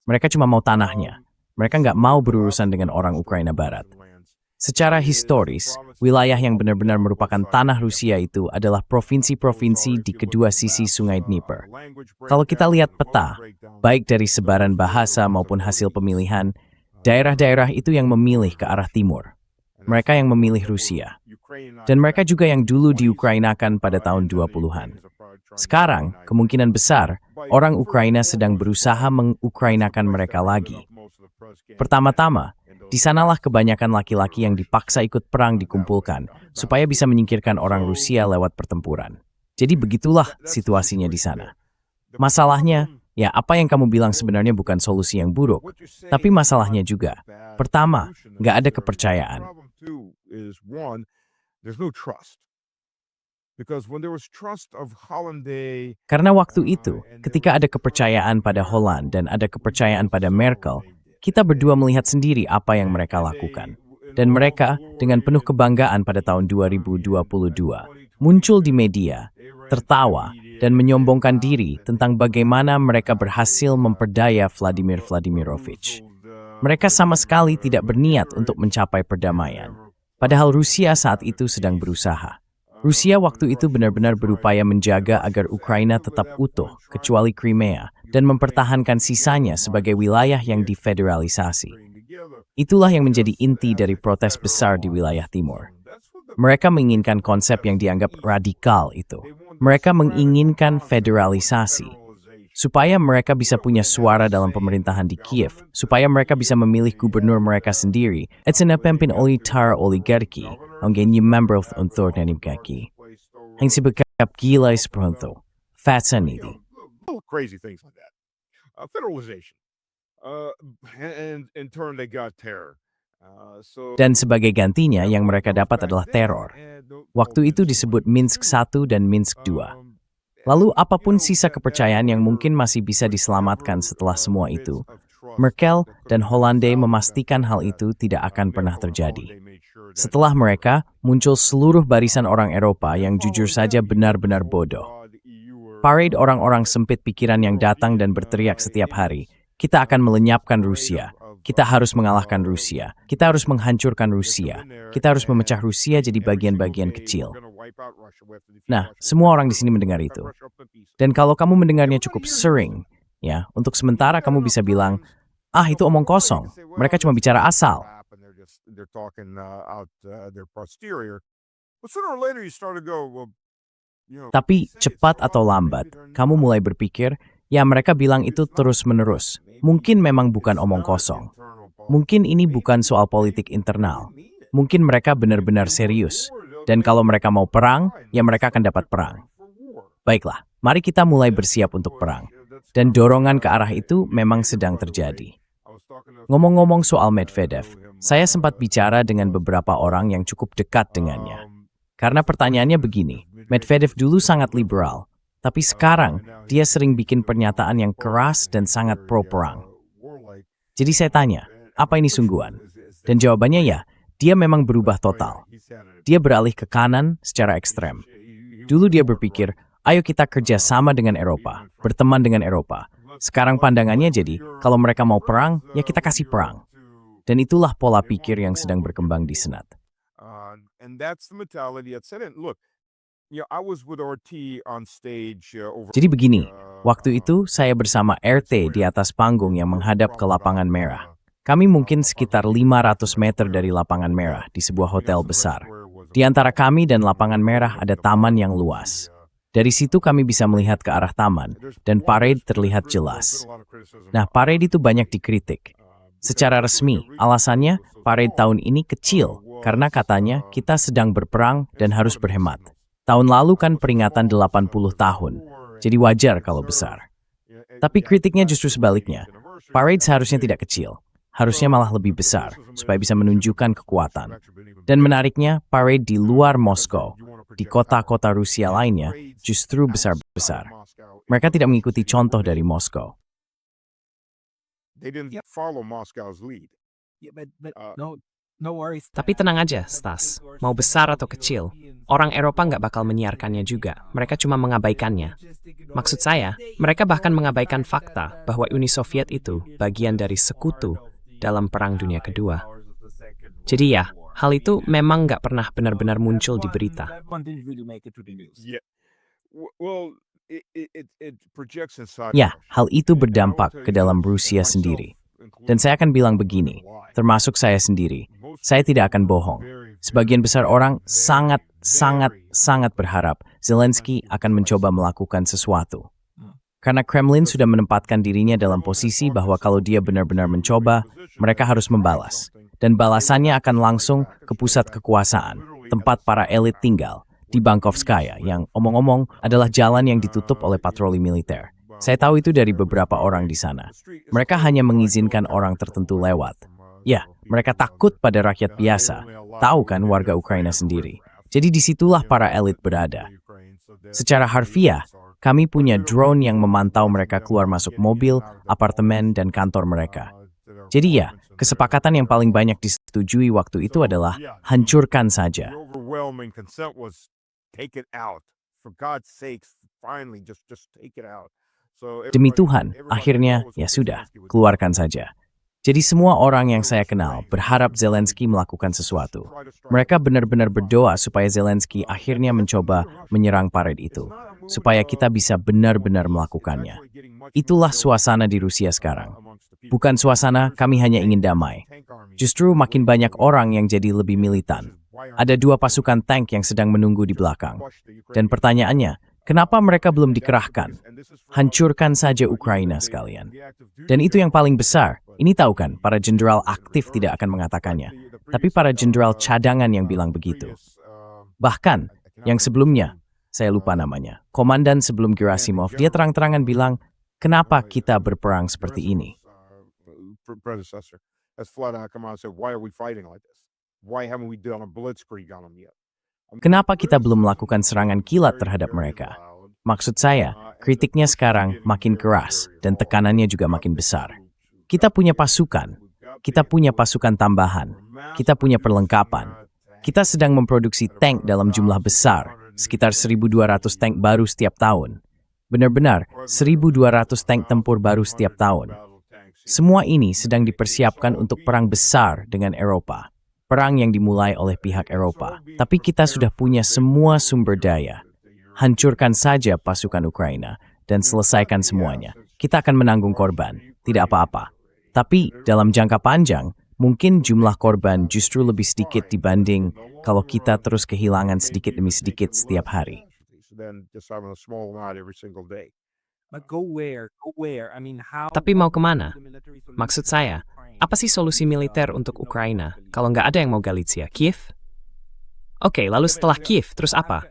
Mereka cuma mau tanahnya. Mereka nggak mau berurusan dengan orang Ukraina Barat. Secara historis, wilayah yang benar-benar merupakan tanah Rusia itu adalah provinsi-provinsi di kedua sisi Sungai Dnieper. Kalau kita lihat peta, baik dari sebaran bahasa maupun hasil pemilihan, daerah-daerah itu yang memilih ke arah timur. Mereka yang memilih Rusia. Dan mereka juga yang dulu diukrainakan pada tahun 20-an. Sekarang, kemungkinan besar, orang Ukraina sedang berusaha mengukrainakan mereka lagi. Pertama-tama, di sanalah kebanyakan laki-laki yang dipaksa ikut perang dikumpulkan, supaya bisa menyingkirkan orang Rusia lewat pertempuran. Jadi begitulah situasinya di sana. Masalahnya, ya apa yang kamu bilang sebenarnya bukan solusi yang buruk, tapi masalahnya juga. Pertama, nggak ada kepercayaan. Karena waktu itu, ketika ada kepercayaan pada Holland dan ada kepercayaan pada Merkel, kita berdua melihat sendiri apa yang mereka lakukan. Dan mereka, dengan penuh kebanggaan pada tahun 2022, muncul di media, tertawa, dan menyombongkan diri tentang bagaimana mereka berhasil memperdaya Vladimir Vladimirovich. Mereka sama sekali tidak berniat untuk mencapai perdamaian. Padahal Rusia saat itu sedang berusaha. Rusia waktu itu benar-benar berupaya menjaga agar Ukraina tetap utuh, kecuali Crimea, dan mempertahankan sisanya sebagai wilayah yang difederalisasi. Itulah yang menjadi inti dari protes besar di wilayah timur. Mereka menginginkan konsep yang dianggap radikal itu. Mereka menginginkan federalisasi, supaya mereka bisa punya suara dalam pemerintahan di Kiev, supaya mereka bisa memilih gubernur mereka sendiri, at sinapempin olitar oligarki, ang ganyan member of authoritative gaki. Ang sibagkap gilay spronto, fatsan iti. Crazy things like that. Federalization. And in turn, they got terror. Dan sebagai gantinya yang mereka dapat adalah teror. Waktu itu disebut Minsk I dan Minsk II. Lalu apapun sisa kepercayaan yang mungkin masih bisa diselamatkan setelah semua itu, Merkel dan Hollande memastikan hal itu tidak akan pernah terjadi. Setelah mereka, muncul seluruh barisan orang Eropa yang jujur saja benar-benar bodoh. Parade orang-orang sempit pikiran yang datang dan berteriak setiap hari, kita akan melenyapkan Rusia. Kita harus mengalahkan Rusia. Kita harus menghancurkan Rusia. Kita harus memecah Rusia jadi bagian-bagian kecil. Nah, semua orang di sini mendengar itu. Dan kalau kamu mendengarnya cukup sering, ya, untuk sementara kamu bisa bilang, itu omong kosong. Mereka cuma bicara asal. Tapi cepat atau lambat, kamu mulai berpikir, ya mereka bilang itu terus-menerus. Mungkin memang bukan omong kosong. Mungkin ini bukan soal politik internal. Mungkin mereka benar-benar serius. Dan kalau mereka mau perang, ya mereka akan dapat perang. Baiklah, mari kita mulai bersiap untuk perang. Dan dorongan ke arah itu memang sedang terjadi. Ngomong-ngomong soal Medvedev, saya sempat bicara dengan beberapa orang yang cukup dekat dengannya. Karena pertanyaannya begini, Medvedev dulu sangat liberal, tapi sekarang dia sering bikin pernyataan yang keras dan sangat pro-perang. Jadi saya tanya, apa ini sungguhan? Dan jawabannya ya, dia memang berubah total. Dia beralih ke kanan secara ekstrem. Dulu dia berpikir, ayo kita kerja sama dengan Eropa, berteman dengan Eropa. Sekarang pandangannya jadi, kalau mereka mau perang, ya kita kasih perang. Dan itulah pola pikir yang sedang berkembang di Senat. Jadi begini, waktu itu saya bersama RT di atas panggung yang menghadap ke lapangan merah. Kami mungkin sekitar 500 meter dari lapangan merah di sebuah hotel besar. Di antara kami dan lapangan merah ada taman yang luas. Dari situ kami bisa melihat ke arah taman, dan parade terlihat jelas. Nah, parade itu banyak dikritik. Secara resmi, alasannya parade tahun ini kecil, karena katanya kita sedang berperang dan harus berhemat. Tahun lalu kan peringatan 80 tahun, jadi wajar kalau besar. Tapi kritiknya justru sebaliknya. Parade seharusnya tidak kecil, harusnya malah lebih besar, supaya bisa menunjukkan kekuatan. Dan menariknya, parade di luar Moskow, di kota-kota Rusia lainnya, justru besar-besar. Mereka tidak mengikuti contoh dari Moskow. Tapi tenang aja, Stas. Mau besar atau kecil, orang Eropa nggak bakal menyiarkannya juga. Mereka cuma mengabaikannya. Maksud saya, mereka bahkan mengabaikan fakta bahwa Uni Soviet itu bagian dari sekutu dalam Perang Dunia Kedua. Jadi ya, hal itu memang nggak pernah benar-benar muncul di berita. Ya, hal itu berdampak ke dalam Rusia sendiri. Dan saya akan bilang begini, termasuk saya sendiri, saya tidak akan bohong. Sebagian besar orang sangat berharap Zelensky akan mencoba melakukan sesuatu. Karena Kremlin sudah menempatkan dirinya dalam posisi bahwa kalau dia benar-benar mencoba, mereka harus membalas. Dan balasannya akan langsung ke pusat kekuasaan, tempat para elit tinggal, di Bankovskaya, yang omong-omong adalah jalan yang ditutup oleh patroli militer. Saya tahu itu dari beberapa orang di sana. Mereka hanya mengizinkan orang tertentu lewat. Ya, mereka takut pada rakyat biasa. Tahu kan warga Ukraina sendiri. Jadi disitulah para elit berada. Secara harfiah, kami punya drone yang memantau mereka keluar masuk mobil, apartemen, dan kantor mereka. Jadi ya, kesepakatan yang paling banyak disetujui waktu itu adalah hancurkan saja. for God's sakes, finally, just take it out. So Demi everybody, Tuhan, everybody akhirnya knows ya what sudah, Zelensky was doing. keluarkan saja. Jadi semua orang yang saya kenal berharap Zelensky melakukan sesuatu. Mereka benar-benar berdoa supaya Zelensky akhirnya mencoba menyerang parade itu, supaya kita bisa benar-benar melakukannya. Itulah suasana di Rusia sekarang. Bukan suasana kami hanya ingin damai. Justru makin banyak orang yang jadi lebih militan. Ada 2 pasukan tank yang sedang menunggu di belakang. Dan pertanyaannya, kenapa mereka belum dikerahkan? Hancurkan saja Ukraina sekalian. Dan itu yang paling besar. Ini tahu kan, para jenderal aktif tidak akan mengatakannya. Tapi para jenderal cadangan yang bilang begitu. Bahkan, yang sebelumnya, saya lupa namanya, komandan sebelum Gerasimov, dia terang-terangan bilang, kenapa kita berperang seperti ini? Predecessor has flat out come out and said, why are we fighting like this? Why haven't we done a blitzkrieg on them yet? Kenapa kita belum melakukan serangan kilat terhadap mereka? Maksud saya, kritiknya sekarang makin keras dan tekanannya juga makin besar. Kita punya pasukan tambahan, kita punya perlengkapan. Kita sedang memproduksi tank dalam jumlah besar, sekitar 1.200 tank baru setiap tahun. Benar-benar, 1.200 tank tempur baru setiap tahun. Semua ini sedang dipersiapkan untuk perang besar dengan Eropa. Perang yang dimulai oleh pihak Eropa. Tapi kita sudah punya semua sumber daya. Hancurkan saja pasukan Ukraina dan selesaikan semuanya. Kita akan menanggung korban, tidak apa-apa. Tapi dalam jangka panjang, mungkin jumlah korban justru lebih sedikit dibanding kalau kita terus kehilangan sedikit demi sedikit setiap hari. Then just having a small amount every single day. But go where? Go where? I mean, how? Tapi mau kemana? Maksud saya, apa sih solusi militer untuk Ukraina kalau nggak ada yang mau Galicia? Kiev? Oke, lalu setelah Kiev, terus apa?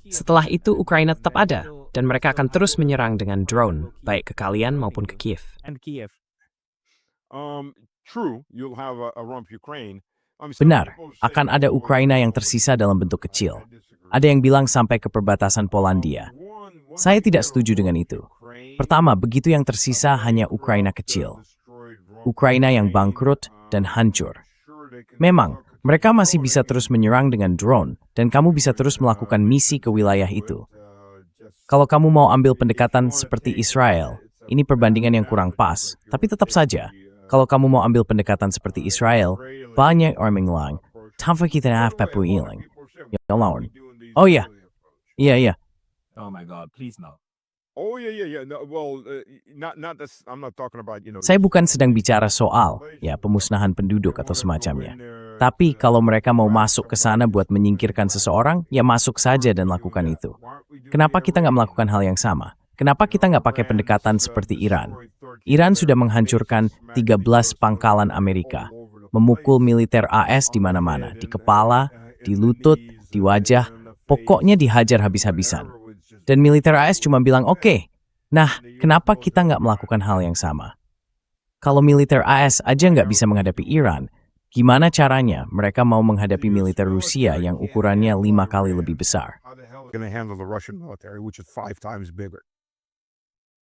Setelah itu Ukraina tetap ada, dan mereka akan terus menyerang dengan drone, baik ke kalian maupun ke Kiev. And Kiev. True, you'll have a rump Ukraine. Benar, akan ada Ukraina yang tersisa dalam bentuk kecil. Ada yang bilang sampai ke perbatasan Polandia. Saya tidak setuju dengan itu. Pertama, begitu yang tersisa hanya Ukraina kecil. Ukraina yang bangkrut dan hancur. Memang, mereka masih bisa terus menyerang dengan drone, dan kamu bisa terus melakukan misi ke wilayah itu. Kalau kamu mau ambil pendekatan seperti Israel, ini perbandingan yang kurang pas, tapi tetap saja. Kalau kamu mau ambil pendekatan seperti Israel, banyak orang bilang, tanpa kita Papua Ilang. Ya lawan. Oh iya. Iya. Oh my God, please no. Oh yeah. No, well, not this. I'm not talking about, Saya bukan sedang bicara soal pemusnahan penduduk atau semacamnya. Tapi kalau mereka mau masuk ke sana buat menyingkirkan seseorang, ya masuk saja dan lakukan itu. Kenapa kita nggak melakukan hal yang sama? Kenapa kita nggak pakai pendekatan seperti Iran? Iran sudah menghancurkan 13 pangkalan Amerika, memukul militer AS di mana-mana, di kepala, di lutut, di wajah, pokoknya dihajar habis-habisan. Dan militer AS cuma bilang, oke. Nah, kenapa kita nggak melakukan hal yang sama? Kalau militer AS aja nggak bisa menghadapi Iran, gimana caranya mereka mau menghadapi militer Rusia yang ukurannya 5 kali lebih besar? going to handle the Russian military, which is 5 times bigger.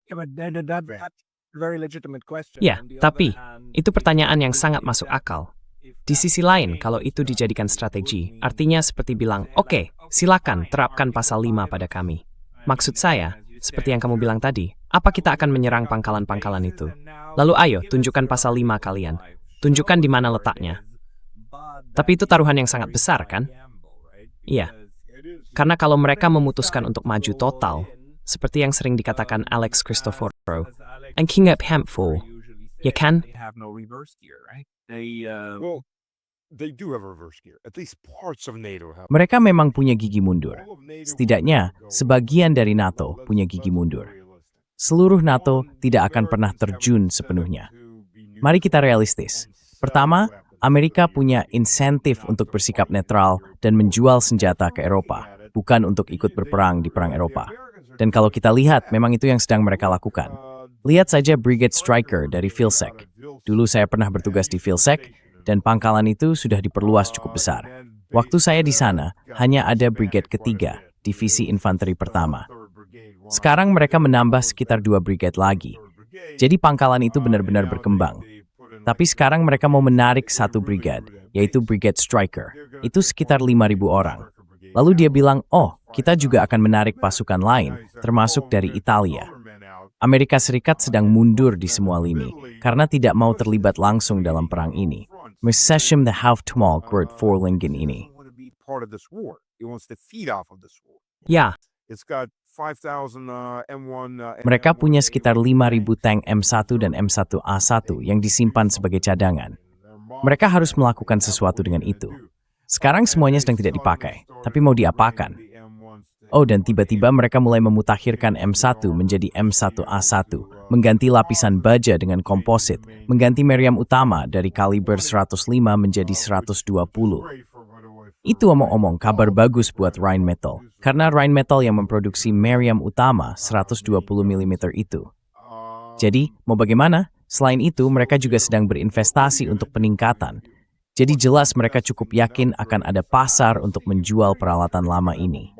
Yeah, but that's a very legitimate question. Ya, On the tapi other hand, itu pertanyaan yang sangat masuk akal. Di sisi lain, kalau itu dijadikan strategi, artinya seperti bilang, oke, silakan terapkan pasal 5 pada kami. Maksud saya, seperti yang kamu bilang tadi, apa kita akan menyerang pangkalan-pangkalan itu? Lalu ayo, tunjukkan pasal 5 kalian. Tunjukkan di mana letaknya. Tapi itu taruhan yang sangat besar, kan? Iya. Karena kalau mereka memutuskan untuk maju total, seperti yang sering dikatakan Alex Christoforou, and King up handful, ya kan? They have no reverse gear, right? Well, they do have a reverse gear. At least parts of NATO have. Mereka memang punya gigi mundur. Setidaknya, sebagian dari NATO punya gigi mundur. Seluruh NATO tidak akan pernah terjun sepenuhnya. Mari kita realistis. Pertama, Amerika punya insentif untuk bersikap netral dan menjual senjata ke Eropa, bukan untuk ikut berperang di perang Eropa. Dan kalau kita lihat, memang itu yang sedang mereka lakukan. Lihat saja Brigade Stryker dari Vilsek. Dulu saya pernah bertugas di Vilsek, dan pangkalan itu sudah diperluas cukup besar. Waktu saya di sana, hanya ada Brigade ketiga, Divisi Infanteri Pertama. Sekarang mereka menambah sekitar 2 brigade lagi. Jadi pangkalan itu benar-benar berkembang. Tapi sekarang mereka mau menarik 1 brigade, yaitu Brigade Stryker. Itu sekitar 5.000 orang. Lalu dia bilang, oh, kita juga akan menarik pasukan lain, termasuk dari Italia. Amerika Serikat sedang mundur di semua lini, karena tidak mau terlibat langsung dalam perang ini. Meseshim the Haftmal Gert Forlingen ini. Ya, Mereka punya sekitar 5.000 tank M1 dan M1A1 yang disimpan sebagai cadangan. Mereka harus melakukan sesuatu dengan itu. Sekarang semuanya sedang tidak dipakai, tapi mau diapakan? Oh, dan tiba-tiba mereka mulai memutakhirkan M1 menjadi M1A1, mengganti lapisan baja dengan komposit, mengganti meriam utama dari kaliber 105 menjadi 120. Itu omong-omong kabar bagus buat Rheinmetall, karena Rheinmetall yang memproduksi meriam utama 120 mm itu. Jadi, mau bagaimana? Selain itu, mereka juga sedang berinvestasi untuk peningkatan. Jadi jelas mereka cukup yakin akan ada pasar untuk menjual peralatan lama ini.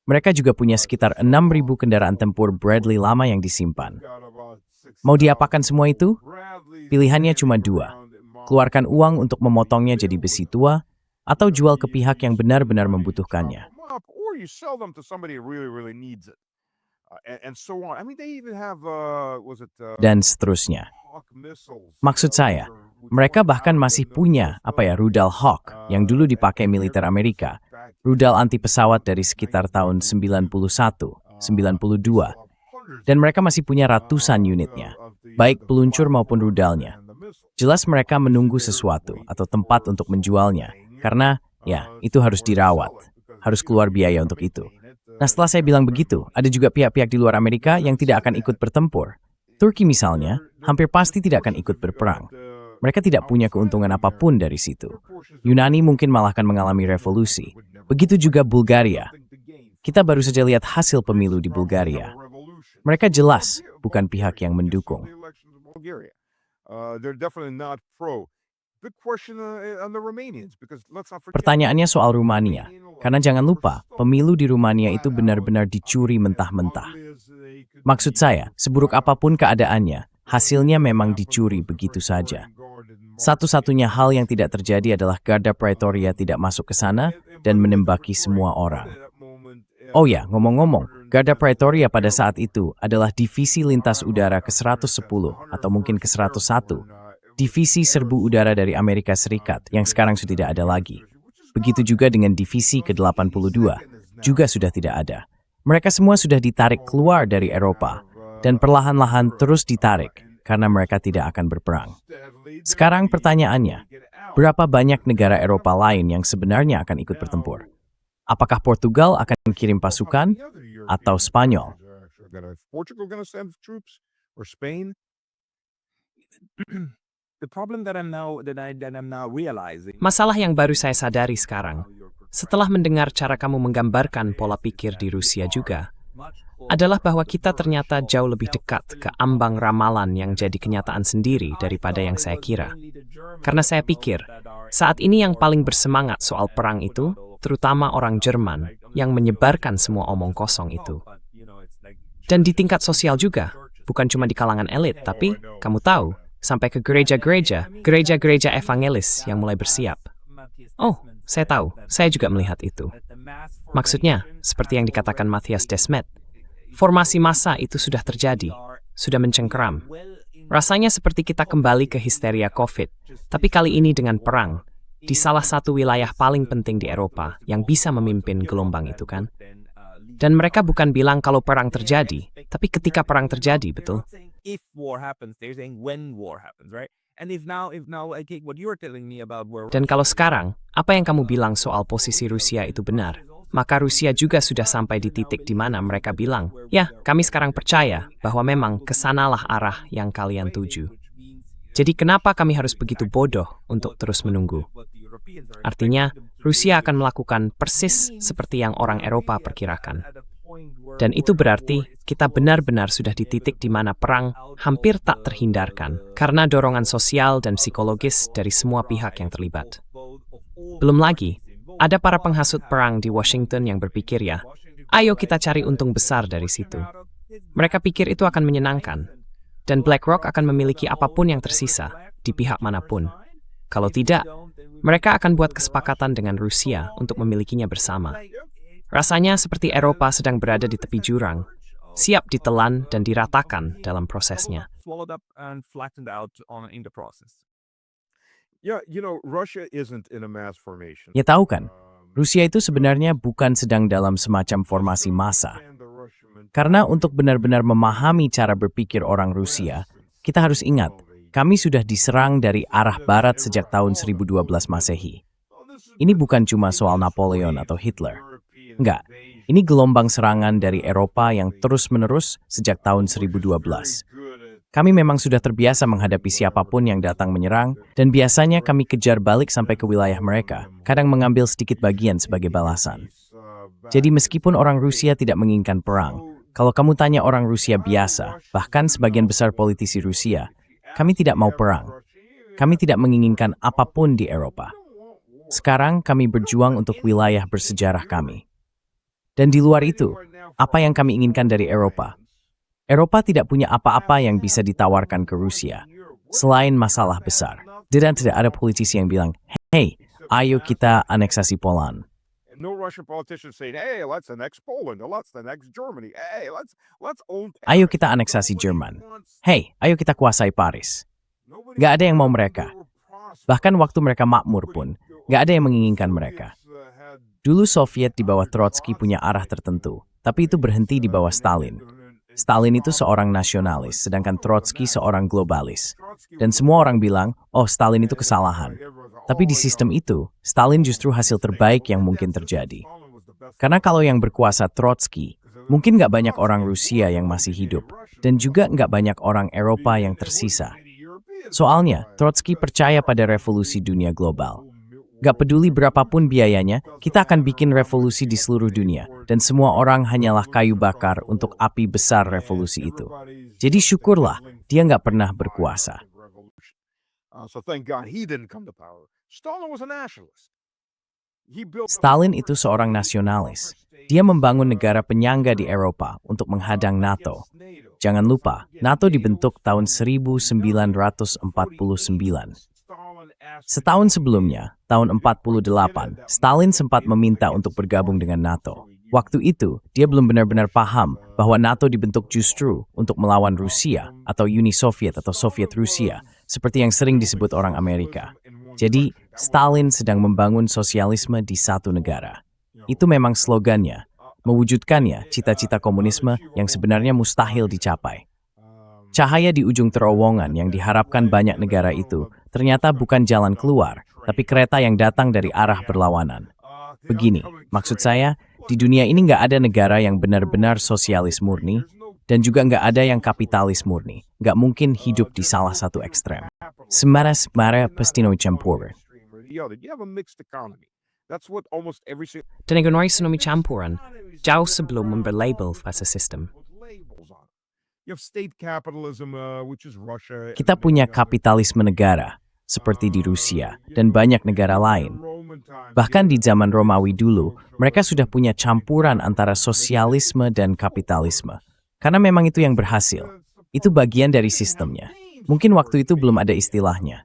Mereka juga punya sekitar 6.000 kendaraan tempur Bradley lama yang disimpan. Mau diapakan semua itu? Pilihannya cuma dua. Keluarkan uang untuk memotongnya jadi besi tua, atau jual ke pihak yang benar-benar membutuhkannya. Dan seterusnya. Maksud saya, mereka bahkan masih punya rudal Hawk yang dulu dipakai militer Amerika, rudal anti pesawat dari sekitar tahun 91, 92, dan mereka masih punya ratusan unitnya, baik peluncur maupun rudalnya. Jelas mereka menunggu sesuatu atau tempat untuk menjualnya, karena itu harus dirawat, harus keluar biaya untuk itu. Nah, setelah saya bilang begitu, ada juga pihak-pihak di luar Amerika yang tidak akan ikut bertempur. Turki misalnya, hampir pasti tidak akan ikut berperang. Mereka tidak punya keuntungan apapun dari situ. Yunani mungkin malah akan mengalami revolusi. Begitu juga Bulgaria. Kita baru saja lihat hasil pemilu di Bulgaria. Mereka jelas bukan pihak yang mendukung. Pertanyaannya soal Rumania. Karena jangan lupa, pemilu di Rumania itu benar-benar dicuri mentah-mentah. Maksud saya, seburuk apapun keadaannya, hasilnya memang dicuri begitu saja. Satu-satunya hal yang tidak terjadi adalah Garda Praetoria tidak masuk ke sana dan menembaki semua orang. Oh ya, ngomong-ngomong, Garda Praetoria pada saat itu adalah Divisi Lintas Udara ke-110 atau mungkin ke-101, Divisi Serbu Udara dari Amerika Serikat yang sekarang sudah tidak ada lagi. Begitu juga dengan Divisi ke-82, juga sudah tidak ada. Mereka semua sudah ditarik keluar dari Eropa, dan perlahan-lahan terus ditarik karena mereka tidak akan berperang. Sekarang pertanyaannya, berapa banyak negara Eropa lain yang sebenarnya akan ikut bertempur? Apakah Portugal akan kirim pasukan atau Spanyol? masalah yang baru saya sadari sekarang, setelah mendengar cara kamu menggambarkan pola pikir di Rusia juga, adalah bahwa kita ternyata jauh lebih dekat ke ambang ramalan yang jadi kenyataan sendiri daripada yang saya kira. Karena saya pikir, saat ini yang paling bersemangat soal perang itu, terutama orang Jerman, yang menyebarkan semua omong kosong itu. Dan di tingkat sosial juga, bukan cuma di kalangan elit, tapi kamu tahu, sampai ke gereja-gereja evangelis yang mulai bersiap. Oh, saya tahu, saya juga melihat itu. Maksudnya, seperti yang dikatakan Matthias Desmet, formasi massa itu sudah terjadi, sudah mencengkeram. Rasanya seperti kita kembali ke histeria COVID, tapi kali ini dengan perang, di salah satu wilayah paling penting di Eropa yang bisa memimpin gelombang itu kan. Dan mereka bukan bilang kalau perang terjadi, tapi ketika perang terjadi, betul? Dan kalau sekarang, apa yang kamu bilang soal posisi Rusia itu benar, maka Rusia juga sudah sampai di titik di mana mereka bilang, ya, kami sekarang percaya bahwa memang kesanalah arah yang kalian tuju. Jadi kenapa kami harus begitu bodoh untuk terus menunggu? Artinya, Rusia akan melakukan persis seperti yang orang Eropa perkirakan. Dan itu berarti kita benar-benar sudah di titik di mana perang hampir tak terhindarkan karena dorongan sosial dan psikologis dari semua pihak yang terlibat. Belum lagi, ada para penghasut perang di Washington yang berpikir ya, ayo kita cari untung besar dari situ. Mereka pikir itu akan menyenangkan, dan BlackRock akan memiliki apapun yang tersisa di pihak manapun. Kalau tidak, mereka akan buat kesepakatan dengan Rusia untuk memilikinya bersama. Rasanya seperti Eropa sedang berada di tepi jurang, siap ditelan dan diratakan dalam prosesnya. Swallowed up and flattened out in the process. Yeah, Russia isn't in a mass formation. Ya tahu kan, Rusia itu sebenarnya bukan sedang dalam semacam formasi massa. Karena untuk benar-benar memahami cara berpikir orang Rusia, kita harus ingat, kami sudah diserang dari arah barat sejak tahun 1012 Masehi. Ini bukan cuma soal Napoleon atau Hitler. Enggak, ini gelombang serangan dari Eropa yang terus-menerus sejak tahun 1012. Kami memang sudah terbiasa menghadapi siapapun yang datang menyerang, dan biasanya kami kejar balik sampai ke wilayah mereka, kadang mengambil sedikit bagian sebagai balasan. Jadi meskipun orang Rusia tidak menginginkan perang, kalau kamu tanya orang Rusia biasa, bahkan sebagian besar politisi Rusia, kami tidak mau perang. Kami tidak menginginkan apapun di Eropa. Sekarang kami berjuang untuk wilayah bersejarah kami. Dan di luar itu, apa yang kami inginkan dari Eropa? Eropa tidak punya apa-apa yang bisa ditawarkan ke Rusia, selain masalah besar. Dan tidak ada politisi yang bilang, hey, ayo kita aneksasi Poland. No Russian politicians saying, "Hey, let's annex Poland, or let's annex Germany. Hey, let's own." Ayo kita aneksasi Jerman. Hey, ayo kita kuasai Paris. Gak ada yang mau mereka. Bahkan waktu mereka makmur pun, gak ada yang menginginkan mereka. Dulu Soviet di bawah Trotsky punya arah tertentu, tapi itu berhenti di bawah Stalin. Stalin itu seorang nasionalis, sedangkan Trotsky seorang globalis. Dan semua orang bilang, oh Stalin itu kesalahan. Tapi di sistem itu, Stalin justru hasil terbaik yang mungkin terjadi. Karena kalau yang berkuasa Trotsky, mungkin nggak banyak orang Rusia yang masih hidup, dan juga nggak banyak orang Eropa yang tersisa. Soalnya, Trotsky percaya pada revolusi dunia global. Gak peduli berapapun biayanya, kita akan bikin revolusi di seluruh dunia, dan semua orang hanyalah kayu bakar untuk api besar revolusi itu. Jadi syukurlah, dia nggak pernah berkuasa. So thank God he didn't come to power. Stalin was a nationalist. Stalin itu seorang nasionalis. Dia membangun negara penyangga di Eropa untuk menghadang NATO. Jangan lupa, NATO dibentuk tahun 1949. Setahun sebelumnya, tahun 48, Stalin sempat meminta untuk bergabung dengan NATO. Waktu itu, dia belum benar-benar paham bahwa NATO dibentuk justru untuk melawan Rusia atau Uni Soviet atau Soviet Rusia, seperti yang sering disebut orang Amerika. Jadi, Stalin sedang membangun sosialisme di satu negara. Itu memang slogannya, mewujudkannya cita-cita komunisme yang sebenarnya mustahil dicapai. Cahaya di ujung terowongan yang diharapkan banyak negara itu ternyata bukan jalan keluar, tapi kereta yang datang dari arah berlawanan. Begini, maksud saya, di dunia ini nggak ada negara yang benar-benar sosialis murni, dan juga nggak ada yang kapitalis murni. Nggak mungkin hidup di salah satu ekstrem. Semara pastino campuran. Dan ekonomi ekonomi campuran jauh sebelum memberlabel fase sistem. Kita punya kapitalisme negara, seperti di Rusia, dan banyak negara lain. Bahkan di zaman Romawi dulu, mereka sudah punya campuran antara sosialisme dan kapitalisme. Karena memang itu yang berhasil. Itu bagian dari sistemnya. Mungkin waktu itu belum ada istilahnya.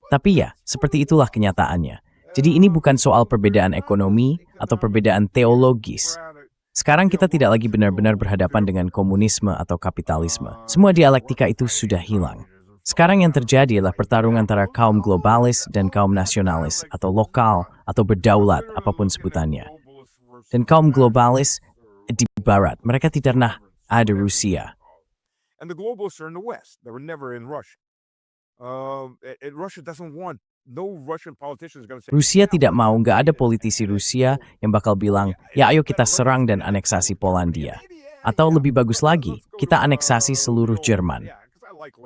Tapi ya, seperti itulah kenyataannya. Jadi ini bukan soal perbedaan ekonomi atau perbedaan teologis. Sekarang kita tidak lagi benar-benar berhadapan dengan komunisme atau kapitalisme. Semua dialektika itu sudah hilang. Sekarang yang terjadi adalah pertarungan antara kaum globalis dan kaum nasionalis atau lokal atau berdaulat, apapun sebutannya. Dan kaum globalis di barat, mereka tidak pernah ada Rusia. And the globalists are in the West. They were never in Russia. Russia doesn't want. No Russian politician is going to say. Rusia tidak mau, nggak ada politisi Rusia yang bakal bilang, ya ayo kita serang dan aneksasi Polandia. Atau lebih bagus lagi, kita aneksasi seluruh Jerman.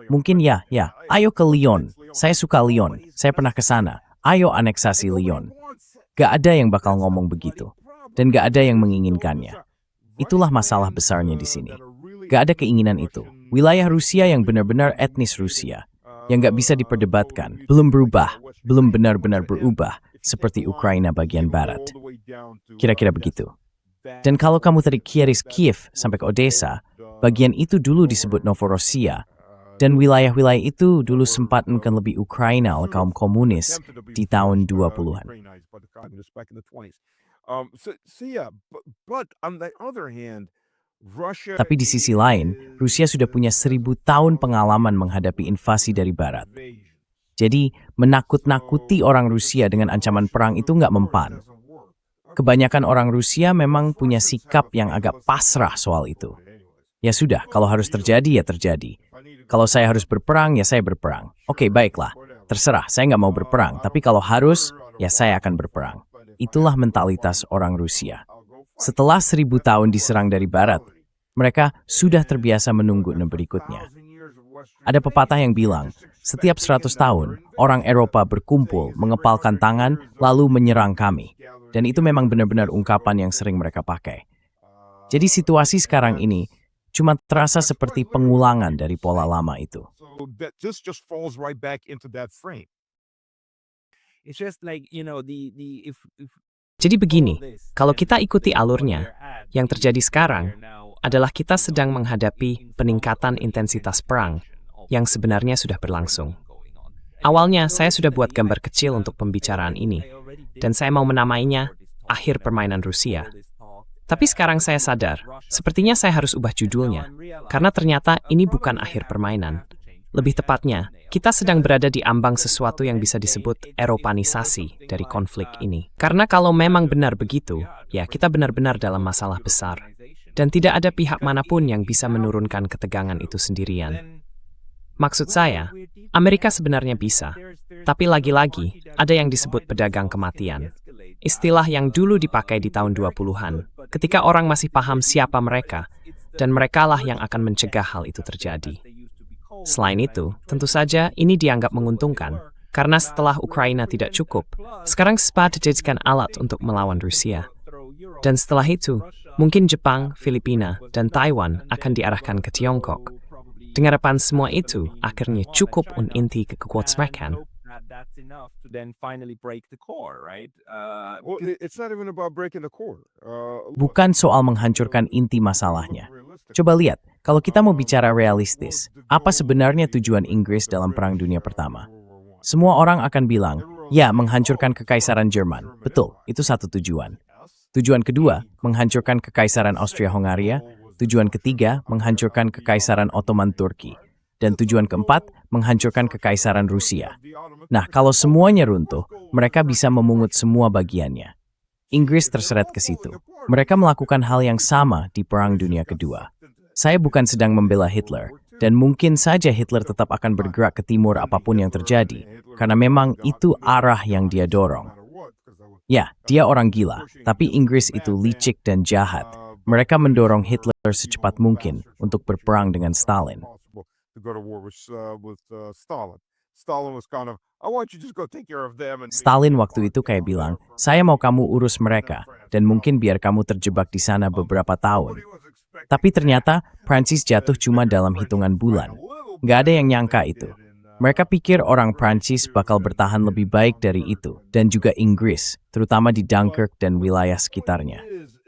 Mungkin ya, ayo ke Lyon. Saya suka Lyon, saya pernah ke sana. Ayo aneksasi Lyon. Gak ada yang bakal ngomong begitu. Dan gak ada yang menginginkannya. Itulah masalah besarnya di sini. Gak ada keinginan itu. Wilayah Rusia yang benar-benar etnis Rusia, yang gak bisa diperdebatkan, belum berubah, belum benar-benar berubah, seperti Ukraina bagian barat. Kira-kira begitu. Dan kalau kamu tarik Kiev sampai ke Odessa, bagian itu dulu disebut Novorossiya, Dan wilayah-wilayah itu dulu sempat enggan lebih Ukraina oleh kaum komunis di tahun 20-an. Tapi di sisi lain, Rusia sudah punya 1000 tahun pengalaman menghadapi invasi dari barat. Jadi, menakut-nakuti orang Rusia dengan ancaman perang itu nggak mempan. Kebanyakan orang Rusia memang punya sikap yang agak pasrah soal itu. Ya sudah, kalau harus terjadi, ya terjadi. Kalau saya harus berperang, ya saya berperang. Oke, baiklah. Terserah, saya nggak mau berperang. Tapi kalau harus, ya saya akan berperang. Itulah mentalitas orang Rusia. Setelah 1000 tahun diserang dari barat, mereka sudah terbiasa menunggu berikutnya. Ada pepatah yang bilang, setiap 100 tahun, orang Eropa berkumpul, mengepalkan tangan, lalu menyerang kami. Dan itu memang benar-benar ungkapan yang sering mereka pakai. Jadi situasi sekarang ini cuma terasa seperti pengulangan dari pola lama itu. Jadi begini, kalau kita ikuti alurnya, yang terjadi sekarang adalah kita sedang menghadapi peningkatan intensitas perang yang sebenarnya sudah berlangsung. Awalnya, saya sudah buat gambar kecil untuk pembicaraan ini, dan saya mau menamainya Akhir Permainan Rusia. Tapi sekarang saya sadar, sepertinya saya harus ubah judulnya, karena ternyata ini bukan akhir permainan. Lebih tepatnya, kita sedang berada di ambang sesuatu yang bisa disebut Eropanisasi dari konflik ini. Karena kalau memang benar begitu, ya kita benar-benar dalam masalah besar. Dan tidak ada pihak manapun yang bisa menurunkan ketegangan itu sendirian. Maksud saya, Amerika sebenarnya bisa, tapi lagi-lagi ada yang disebut pedagang kematian. Istilah yang dulu dipakai di tahun 20-an, ketika orang masih paham siapa mereka, dan merekalah yang akan mencegah hal itu terjadi. Selain itu, tentu saja ini dianggap menguntungkan, karena setelah Ukraina tidak cukup, sekarang SPA dijadikan alat untuk melawan Rusia. Dan setelah itu, mungkin Jepang, Filipina, dan Taiwan akan diarahkan ke Tiongkok. Dengan harapan semua itu akhirnya cukup inti kekuatan. Bukan soal menghancurkan inti masalahnya. Coba lihat, kalau kita mau bicara realistis, apa sebenarnya tujuan Inggris dalam Perang Dunia Pertama? Semua orang akan bilang, ya menghancurkan Kekaisaran Jerman. Betul, itu satu tujuan. Tujuan kedua, menghancurkan Kekaisaran Austria-Hongaria. Tujuan ketiga, menghancurkan Kekaisaran Ottoman Turki. Dan tujuan keempat, menghancurkan Kekaisaran Rusia. Nah, kalau semuanya runtuh, mereka bisa memungut semua bagiannya. Inggris terseret ke situ. Mereka melakukan hal yang sama di Perang Dunia Kedua. Saya bukan sedang membela Hitler, dan mungkin saja Hitler tetap akan bergerak ke timur apapun yang terjadi, karena memang itu arah yang dia dorong. Ya, dia orang gila, tapi Inggris itu licik dan jahat. Mereka mendorong Hitler secepat mungkin untuk berperang dengan Stalin. Stalin waktu itu kayak bilang, saya mau kamu urus mereka, dan mungkin biar kamu terjebak di sana beberapa tahun. Tapi ternyata Prancis jatuh cuma dalam hitungan bulan. Nggak ada yang nyangka itu. Mereka pikir orang Prancis bakal bertahan lebih baik dari itu, dan juga Inggris, terutama di Dunkirk dan wilayah sekitarnya.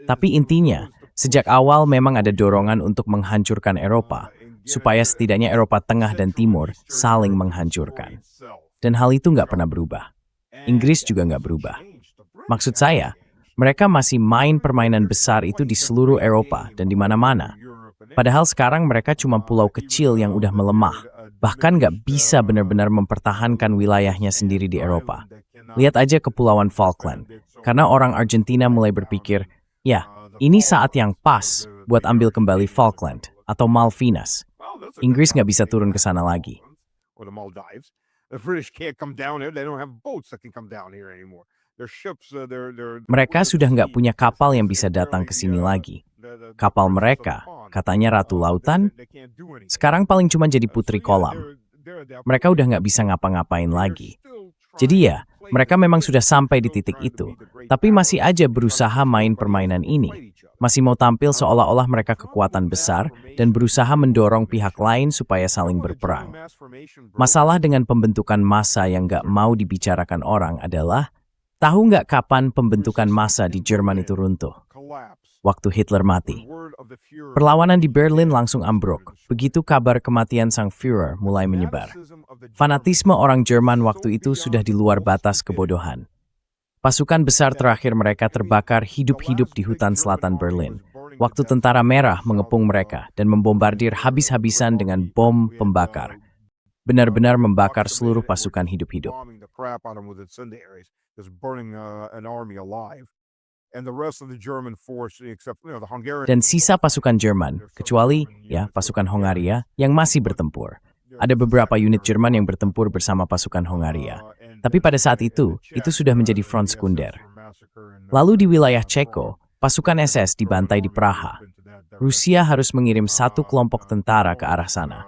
Tapi intinya, sejak awal memang ada dorongan untuk menghancurkan Eropa, supaya setidaknya Eropa Tengah dan Timur saling menghancurkan. Dan hal itu nggak pernah berubah. Inggris juga nggak berubah. Maksud saya, mereka masih main permainan besar itu di seluruh Eropa dan di mana-mana. Padahal sekarang mereka cuma pulau kecil yang udah melemah, bahkan nggak bisa benar-benar mempertahankan wilayahnya sendiri di Eropa. Lihat aja Kepulauan Falkland, karena orang Argentina mulai berpikir, ya, ini saat yang pas buat ambil kembali Falkland atau Malvinas. Inggris nggak bisa turun ke sana lagi. Mereka sudah nggak punya kapal yang bisa datang ke sini lagi. Kapal mereka, katanya Ratu Lautan, sekarang paling cuma jadi putri kolam. Mereka udah nggak bisa ngapa-ngapain lagi. Jadi ya, mereka memang sudah sampai di titik itu, tapi masih aja berusaha main permainan ini. Masih mau tampil seolah-olah mereka kekuatan besar dan berusaha mendorong pihak lain supaya saling berperang. Masalah dengan pembentukan massa yang nggak mau dibicarakan orang adalah, tahu nggak kapan pembentukan massa di Jerman itu runtuh? waktu Hitler mati. Word of the Führer- Perlawanan di Berlin langsung ambruk, begitu kabar kematian sang Führer mulai menyebar. Fanatisme orang Jerman waktu itu sudah di luar batas kebodohan. Pasukan besar terakhir mereka terbakar hidup-hidup di hutan selatan Berlin, waktu tentara merah mengepung mereka dan membombardir habis-habisan dengan bom pembakar. Benar-benar membakar seluruh pasukan hidup-hidup. Bombing the crap out of them with incendiaries, just burning an army alive. And the rest of the German force, except the Hungarian. Dan sisa pasukan Jerman, kecuali pasukan Hongaria yang masih bertempur. Ada beberapa unit Jerman yang bertempur bersama pasukan Hongaria. Tapi pada saat itu sudah menjadi front sekunder. Lalu di wilayah Ceko, pasukan SS dibantai di Praha. Rusia harus mengirim satu kelompok tentara ke arah sana.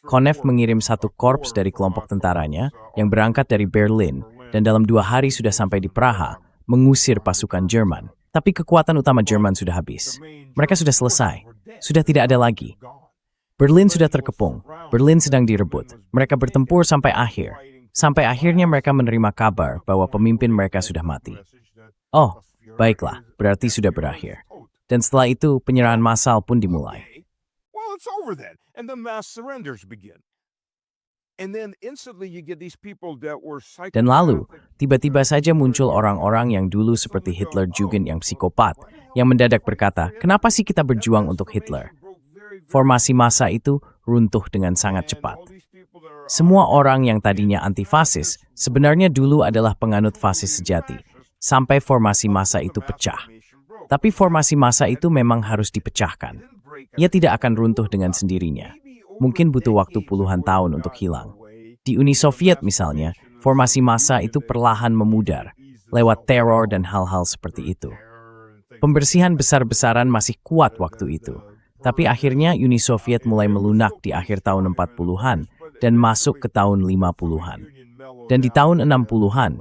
Konev mengirim satu korps dari kelompok tentaranya yang berangkat dari Berlin dan dalam 2 hari sudah sampai di Praha, mengusir pasukan Jerman. Tapi kekuatan utama Jerman sudah habis. Mereka sudah selesai. Sudah tidak ada lagi. Berlin sudah terkepung. Berlin sedang direbut. Mereka bertempur sampai akhir. Sampai akhirnya mereka menerima kabar bahwa pemimpin mereka sudah mati. Oh, baiklah. Berarti sudah berakhir. Dan setelah itu penyerahan massal pun dimulai. Well, it's over then. And the mass surrenders begin. And then instantly you get these people that were Dan lalu, tiba-tiba saja muncul orang-orang yang dulu seperti Hitler Jugend yang psikopat, yang mendadak berkata, kenapa sih kita berjuang untuk Hitler? Formasi massa itu runtuh dengan sangat cepat. Semua orang yang tadinya anti-fasis, sebenarnya dulu adalah penganut fasis sejati, sampai formasi massa itu pecah. Tapi formasi massa itu memang harus dipecahkan. Ia tidak akan runtuh dengan sendirinya. Mungkin butuh waktu puluhan tahun untuk hilang. Di Uni Soviet misalnya, formasi massa itu perlahan memudar, lewat teror dan hal-hal seperti itu. Pembersihan besar-besaran masih kuat waktu itu. Tapi akhirnya Uni Soviet mulai melunak di akhir tahun 40-an dan masuk ke tahun 50-an. Dan di tahun 60-an,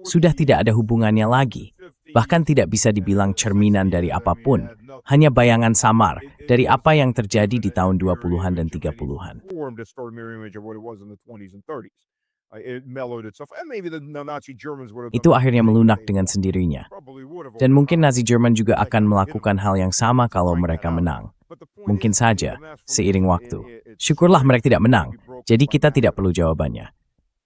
sudah tidak ada hubungannya lagi. Bahkan tidak bisa dibilang cerminan dari apapun. Hanya bayangan samar dari apa yang terjadi di tahun 20-an dan 30-an. Itu akhirnya melunak dengan sendirinya. Dan mungkin Nazi Jerman juga akan melakukan hal yang sama kalau mereka menang. Mungkin saja, seiring waktu. Syukurlah mereka tidak menang, jadi kita tidak perlu jawabannya.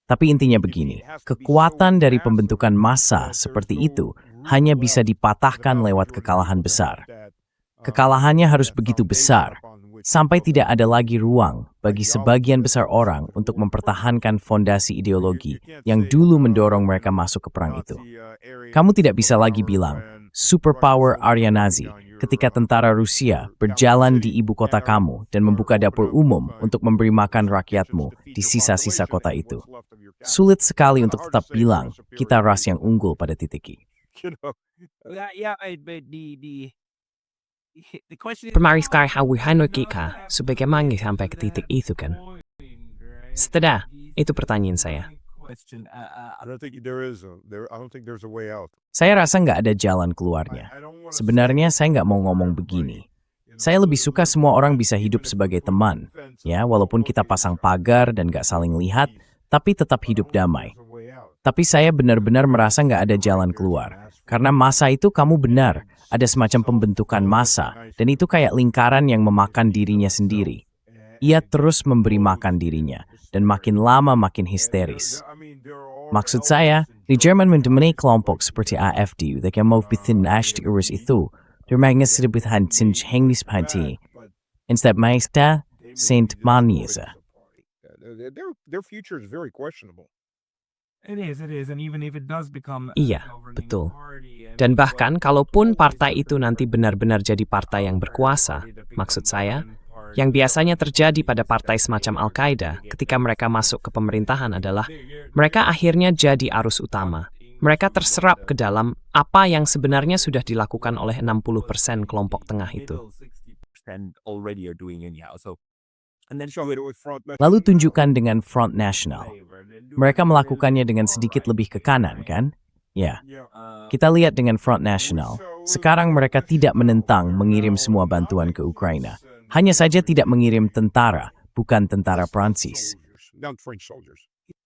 Tapi intinya begini, kekuatan dari pembentukan massa seperti itu hanya bisa dipatahkan lewat kekalahan besar. Kekalahannya harus begitu besar, sampai tidak ada lagi ruang bagi sebagian besar orang untuk mempertahankan fondasi ideologi yang dulu mendorong mereka masuk ke perang itu. Kamu tidak bisa lagi bilang, superpower Arya Nazi, ketika tentara Rusia berjalan di ibu kota kamu dan membuka dapur umum untuk memberi makan rakyatmu di sisa-sisa kota itu. Sulit sekali untuk tetap bilang, kita ras yang unggul pada titik ini. Pemariskar Hawihano Kika sebagaimana sampai ke titik itu kan? Setelah, itu pertanyaan saya. I don't think there's a way out. Saya rasa nggak ada jalan keluarnya. Sebenarnya saya nggak mau ngomong begini. Saya lebih suka semua orang bisa hidup sebagai teman. Ya, walaupun kita pasang pagar dan nggak saling lihat, tapi tetap hidup damai. Tapi saya benar-benar merasa nggak ada jalan keluar. Karena massa itu kamu benar, ada semacam pembentukan massa, dan itu kayak lingkaran yang memakan dirinya sendiri. Ia terus memberi makan dirinya, dan makin lama makin histeris. Maksud saya, di Jerman mendominasi kelompok seperti AfD, yang mau bikin ashti urus itu, dermagnya sedebuthan sinj henglis parti, instead maista Saint Maniesa. Their future is very questionable. Iya, betul. Dan bahkan kalaupun partai itu nanti benar-benar jadi partai yang berkuasa, maksud saya, yang biasanya terjadi pada partai semacam Al-Qaeda ketika mereka masuk ke pemerintahan adalah mereka akhirnya jadi arus utama. Mereka terserap ke dalam apa yang sebenarnya sudah dilakukan oleh 60% kelompok tengah itu. Lalu tunjukkan dengan Front National. Mereka melakukannya dengan sedikit lebih ke kanan, kan? Ya, kita lihat dengan Front National. Sekarang mereka tidak menentang mengirim semua bantuan ke Ukraina. Hanya saja tidak mengirim tentara, bukan tentara Prancis.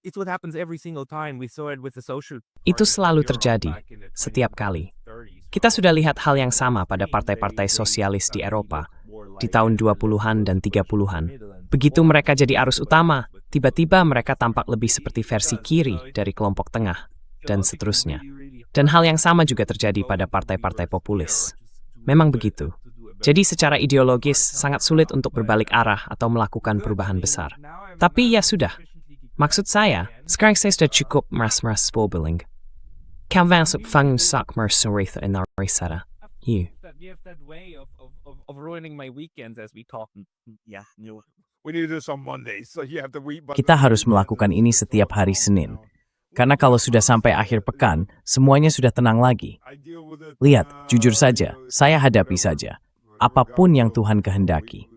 It's what happens every single time. We saw it with the social Itu selalu terjadi, setiap kali. Kita sudah lihat hal yang sama pada partai-partai sosialis di Eropa di tahun 20-an dan 30-an. Begitu mereka jadi arus utama, tiba-tiba mereka tampak lebih seperti versi kiri dari kelompok tengah, dan seterusnya. Dan hal yang sama juga terjadi pada partai-partai populis. Memang begitu. Jadi secara ideologis sangat sulit untuk berbalik arah atau melakukan perubahan besar. Tapi ya sudah. Maksud saya, sekarang saya sudah cukup meras-meras spoiling. Kan vem fangsak mercerith in our Sarah. You. You have that way of ruining my weekends as we talk. Yeah, no. We need to do this on Mondays, so you have to Kita harus melakukan ini setiap hari Senin. Karena kalau sudah sampai akhir pekan, semuanya sudah tenang lagi. Lihat, jujur saja, saya hadapi saja. Apapun yang Tuhan kehendaki.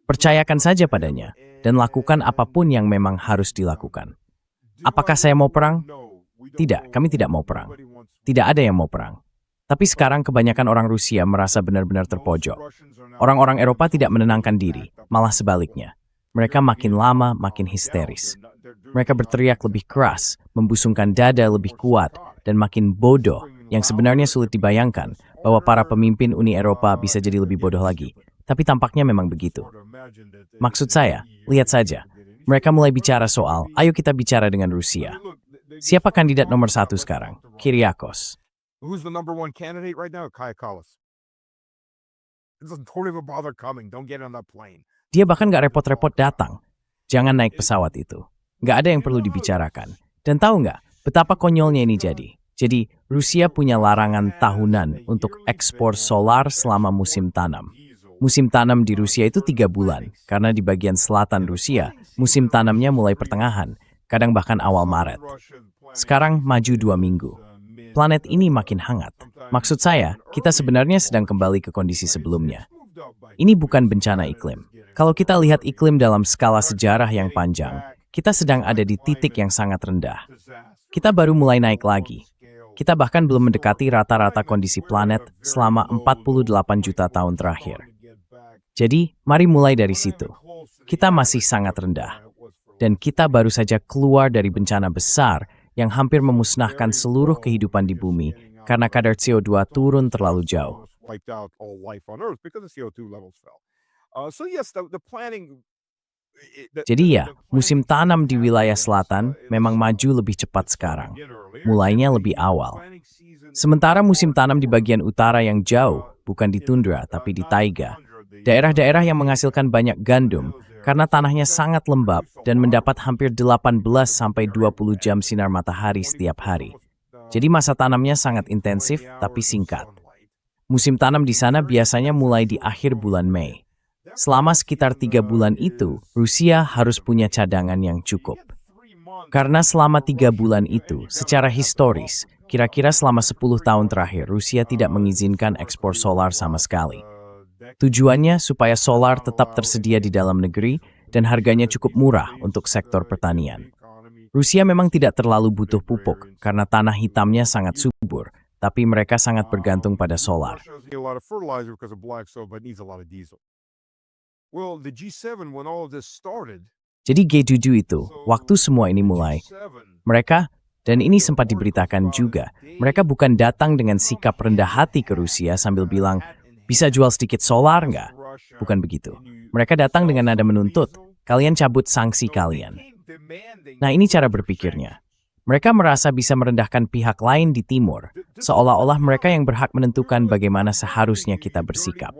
Percayakan saja padanya, dan lakukan apapun yang memang harus dilakukan. Apakah saya mau perang? Tidak, kami tidak mau perang. Tidak ada yang mau perang. Tapi sekarang kebanyakan orang Rusia merasa benar-benar terpojok. Orang-orang Eropa tidak menenangkan diri, malah sebaliknya. Mereka makin lama makin histeris. Mereka berteriak lebih keras, membusungkan dada lebih kuat, dan makin bodoh, yang sebenarnya sulit dibayangkan bahwa para pemimpin Uni Eropa bisa jadi lebih bodoh lagi. Tapi tampaknya memang begitu. Maksud saya, lihat saja. Mereka mulai bicara soal, ayo kita bicara dengan Rusia. Siapa kandidat nomor 1 sekarang? Kyriakos. Who's the number one candidate right now? Kaja Kallas. Don't even bother coming. Don't get on that plane. Dia bahkan gak repot-repot datang. Jangan naik pesawat itu. Gak ada yang perlu dibicarakan. Dan tahu nggak betapa konyolnya ini jadi? Jadi, Rusia punya larangan tahunan untuk ekspor solar selama musim tanam. Musim tanam di Rusia itu 3 bulan, karena di bagian selatan Rusia, musim tanamnya mulai pertengahan, kadang bahkan awal Maret. Sekarang maju 2 minggu. Planet ini makin hangat. Maksud saya, kita sebenarnya sedang kembali ke kondisi sebelumnya. Ini bukan bencana iklim. Kalau kita lihat iklim dalam skala sejarah yang panjang, kita sedang ada di titik yang sangat rendah. Kita baru mulai naik lagi. Kita bahkan belum mendekati rata-rata kondisi planet selama 48 juta tahun terakhir. Jadi, mari mulai dari situ. Kita masih sangat rendah. Dan kita baru saja keluar dari bencana besar yang hampir memusnahkan seluruh kehidupan di bumi karena kadar CO2 turun terlalu jauh. Jadi ya, musim tanam di wilayah selatan memang maju lebih cepat sekarang. Mulainya lebih awal. Sementara musim tanam di bagian utara yang jauh, bukan di tundra tapi di taiga. Daerah-daerah yang menghasilkan banyak gandum karena tanahnya sangat lembab dan mendapat hampir 18-20 jam sinar matahari setiap hari. Jadi masa tanamnya sangat intensif tapi singkat. Musim tanam di sana biasanya mulai di akhir bulan Mei. Selama sekitar 3 bulan itu, Rusia harus punya cadangan yang cukup. Karena selama 3 bulan itu, secara historis, kira-kira selama 10 tahun terakhir, Rusia tidak mengizinkan ekspor solar sama sekali. Tujuannya supaya solar tetap tersedia di dalam negeri dan harganya cukup murah untuk sektor pertanian. Rusia memang tidak terlalu butuh pupuk karena tanah hitamnya sangat subur, tapi mereka sangat bergantung pada solar. Jadi G7 itu, waktu semua ini mulai, mereka, dan ini sempat diberitakan juga, mereka bukan datang dengan sikap rendah hati ke Rusia sambil bilang, bisa jual sedikit solar nggak? Bukan begitu. Mereka datang dengan nada menuntut, kalian cabut sanksi kalian. Nah ini cara berpikirnya. Mereka merasa bisa merendahkan pihak lain di timur, seolah-olah mereka yang berhak menentukan bagaimana seharusnya kita bersikap.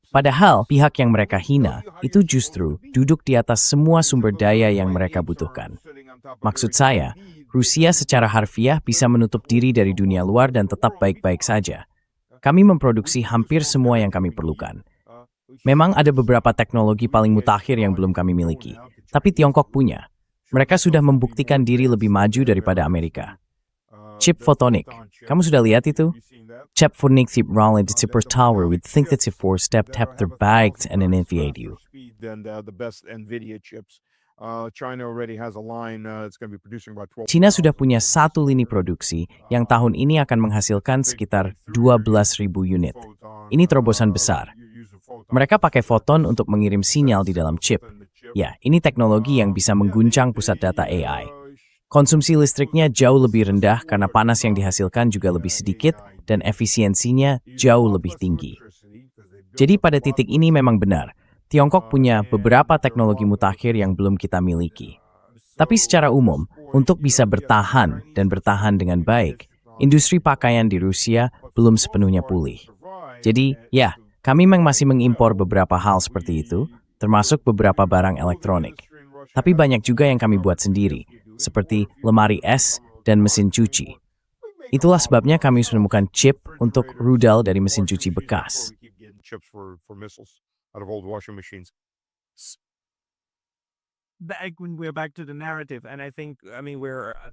Padahal pihak yang mereka hina itu justru duduk di atas semua sumber daya yang mereka butuhkan. Maksud saya, Rusia secara harfiah bisa menutup diri dari dunia luar dan tetap baik-baik saja. Kami memproduksi hampir semua yang kami perlukan. Memang ada beberapa teknologi paling mutakhir yang belum kami miliki, tapi Tiongkok punya. Mereka sudah membuktikan diri lebih maju daripada Amerika. Chip photonic, kamu sudah lihat itu? Chip photonic tip rolling the super tower with think that's a 4-step tap terbaik and an invade you. China sudah punya satu lini produksi yang tahun ini akan menghasilkan sekitar 12.000 unit. Ini terobosan besar. Mereka pakai foton untuk mengirim sinyal di dalam chip. Ya, ini teknologi yang bisa mengguncang pusat data AI. Konsumsi listriknya jauh lebih rendah karena panas yang dihasilkan juga lebih sedikit dan efisiensinya jauh lebih tinggi. Jadi pada titik ini memang benar, Tiongkok punya beberapa teknologi mutakhir yang belum kita miliki. Tapi secara umum, untuk bisa bertahan dan bertahan dengan baik, industri pakaian di Rusia belum sepenuhnya pulih. Jadi, ya, kami memang masih mengimpor beberapa hal seperti itu, termasuk beberapa barang elektronik. Tapi banyak juga yang kami buat sendiri, seperti lemari es dan mesin cuci. Itulah sebabnya kami menemukan chip untuk rudal dari mesin cuci bekas.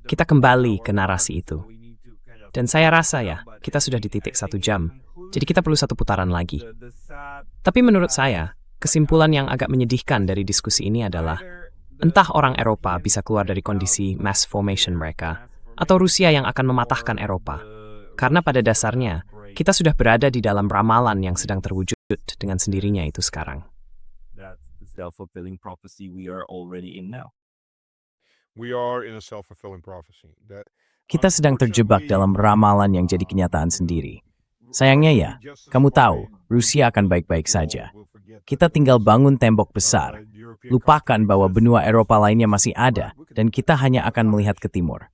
Kita kembali ke narasi itu. Dan saya rasa ya, kita sudah di titik 1 jam. Jadi kita perlu satu putaran lagi. Tapi menurut saya, kesimpulan yang agak menyedihkan dari diskusi ini adalah entah orang Eropa bisa keluar dari kondisi mass formation mereka, atau Rusia yang akan mematahkan Eropa. Karena pada dasarnya, kita sudah berada di dalam ramalan yang sedang terwujud dengan sendirinya itu sekarang. Self-fulfilling prophecy we are already in now. We are in a self-fulfilling prophecy. Kita sedang terjebak dalam ramalan yang jadi kenyataan sendiri. Sayangnya ya, kamu tahu, Rusia akan baik-baik saja. Kita tinggal bangun tembok besar. Lupakan bahwa benua Eropa lainnya masih ada, dan kita hanya akan melihat ke timur.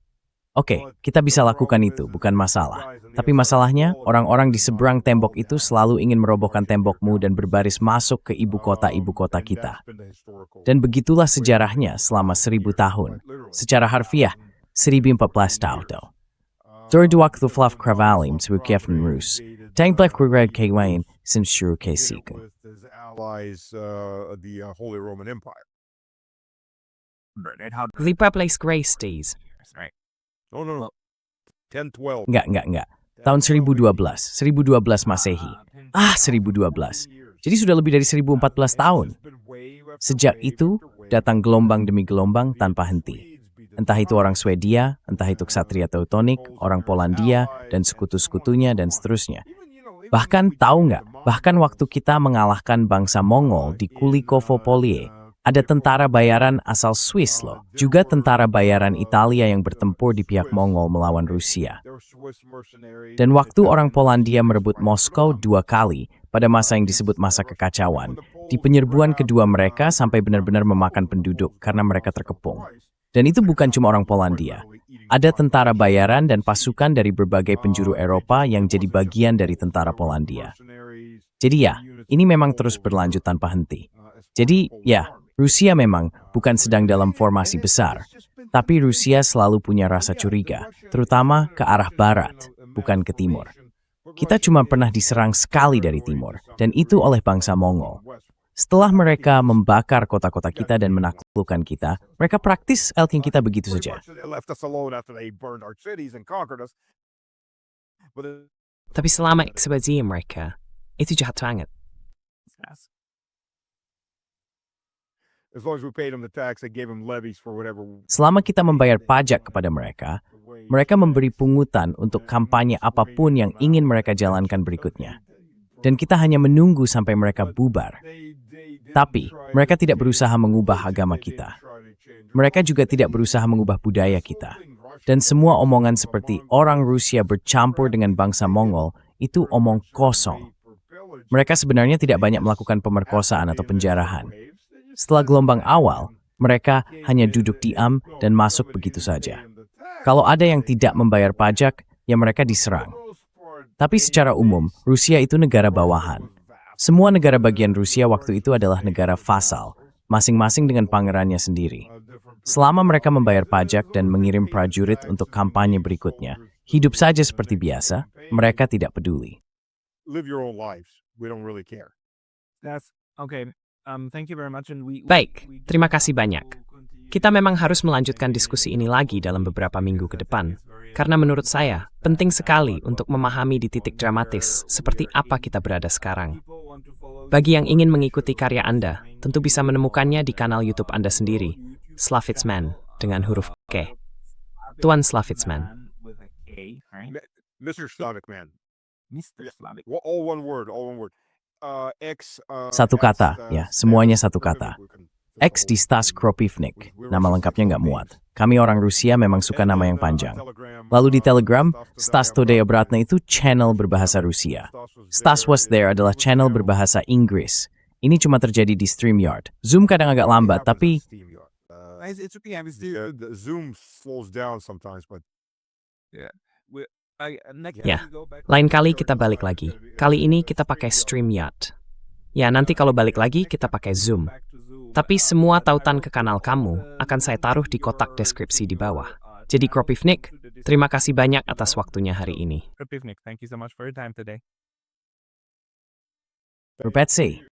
Oke, kita bisa lakukan itu, bukan masalah. Tapi masalahnya, orang-orang di seberang tembok itu selalu ingin merobohkan tembokmu dan berbaris masuk ke ibu kota kita. Dan begitulah sejarahnya selama 1000 tahun. Secara harfiah, 1014 tahun. Dari waktu Flav Kravalim sebagai Kievan Rus, Tank Black Red Kawain Simshuru Kasikan. Lipa Place Grace Days. No. 1012. Enggak. Tahun 1012 Masehi. 1012. Jadi sudah lebih dari 1014 tahun. Sejak itu, datang gelombang demi gelombang tanpa henti. Entah itu orang Swedia, entah itu Ksatria Teutonik, orang Polandia, dan sekutu-sekutunya, dan seterusnya. Bahkan tahu nggak, bahkan waktu kita mengalahkan bangsa Mongol di Kulikovo Polye, ada tentara bayaran asal Swiss loh. Juga tentara bayaran Italia yang bertempur di pihak Mongol melawan Rusia. Dan waktu orang Polandia merebut Moskow 2 kali pada masa yang disebut masa kekacauan, di penyerbuan kedua mereka sampai benar-benar memakan penduduk karena mereka terkepung. Dan itu bukan cuma orang Polandia. Ada tentara bayaran dan pasukan dari berbagai penjuru Eropa yang jadi bagian dari tentara Polandia. Jadi ya, ini memang terus berlanjut tanpa henti. Jadi ya, Rusia memang bukan sedang dalam formasi besar, tapi Rusia selalu punya rasa curiga, terutama ke arah barat, bukan ke timur. Kita cuma pernah diserang sekali dari timur, dan itu oleh bangsa Mongol. Setelah mereka membakar kota-kota kita dan menaklukkan kita, mereka praktis elking kita begitu saja. Tapi selama ekspansi mereka, itu jahat banget. Selama kita membayar pajak kepada mereka, mereka memberi pungutan untuk kampanye apapun yang ingin mereka jalankan berikutnya. Dan kita hanya menunggu sampai mereka bubar. Tapi, mereka tidak berusaha mengubah agama kita. Mereka juga tidak berusaha mengubah budaya kita. Dan semua omongan seperti orang Rusia bercampur dengan bangsa Mongol, itu omong kosong. Mereka sebenarnya tidak banyak melakukan pemerkosaan atau penjarahan. Setelah gelombang awal, mereka hanya duduk diam dan masuk begitu saja. Kalau ada yang tidak membayar pajak, ya mereka diserang. Tapi secara umum, Rusia itu negara bawahan. Semua negara bagian Rusia waktu itu adalah negara vasal, masing-masing dengan pangerannya sendiri. Selama mereka membayar pajak dan mengirim prajurit untuk kampanye berikutnya, hidup saja seperti biasa, mereka tidak peduli. Live your own lives. We don't really care. Thank you very much. Baik, terima kasih banyak. Kita memang harus melanjutkan diskusi ini lagi dalam beberapa minggu ke depan. Karena menurut saya, penting sekali untuk memahami di titik dramatis seperti apa kita berada sekarang. Bagi yang ingin mengikuti karya Anda, tentu bisa menemukannya di kanal YouTube Anda sendiri, Slavitsman, dengan huruf K. Tuan Slavitsman. Mr. Slavic Man. Mr. Slavic. All one word. Satu kata, ya, semuanya satu kata. X di Stas Kropivnik. Nama lengkapnya nggak muat. Kami orang Rusia memang suka nama yang panjang. Lalu di Telegram, Stas Today Obratna itu channel berbahasa Rusia. Stas Was There adalah channel berbahasa Inggris. Ini cuma terjadi di StreamYard. Zoom kadang agak lambat, tapi It's okay. I'm still. The Zoom slows down sometimes, but Next Ya, time we go back- lain kali kita balik lagi. Kali ini kita pakai StreamYard. Ya, nanti kalau balik lagi kita pakai Zoom. Tapi semua tautan ke kanal kamu akan saya taruh di kotak deskripsi di bawah. Jadi Kropivnik, terima kasih banyak atas waktunya hari ini. Kropivnik, thank you so much for your time today. Rupetsi.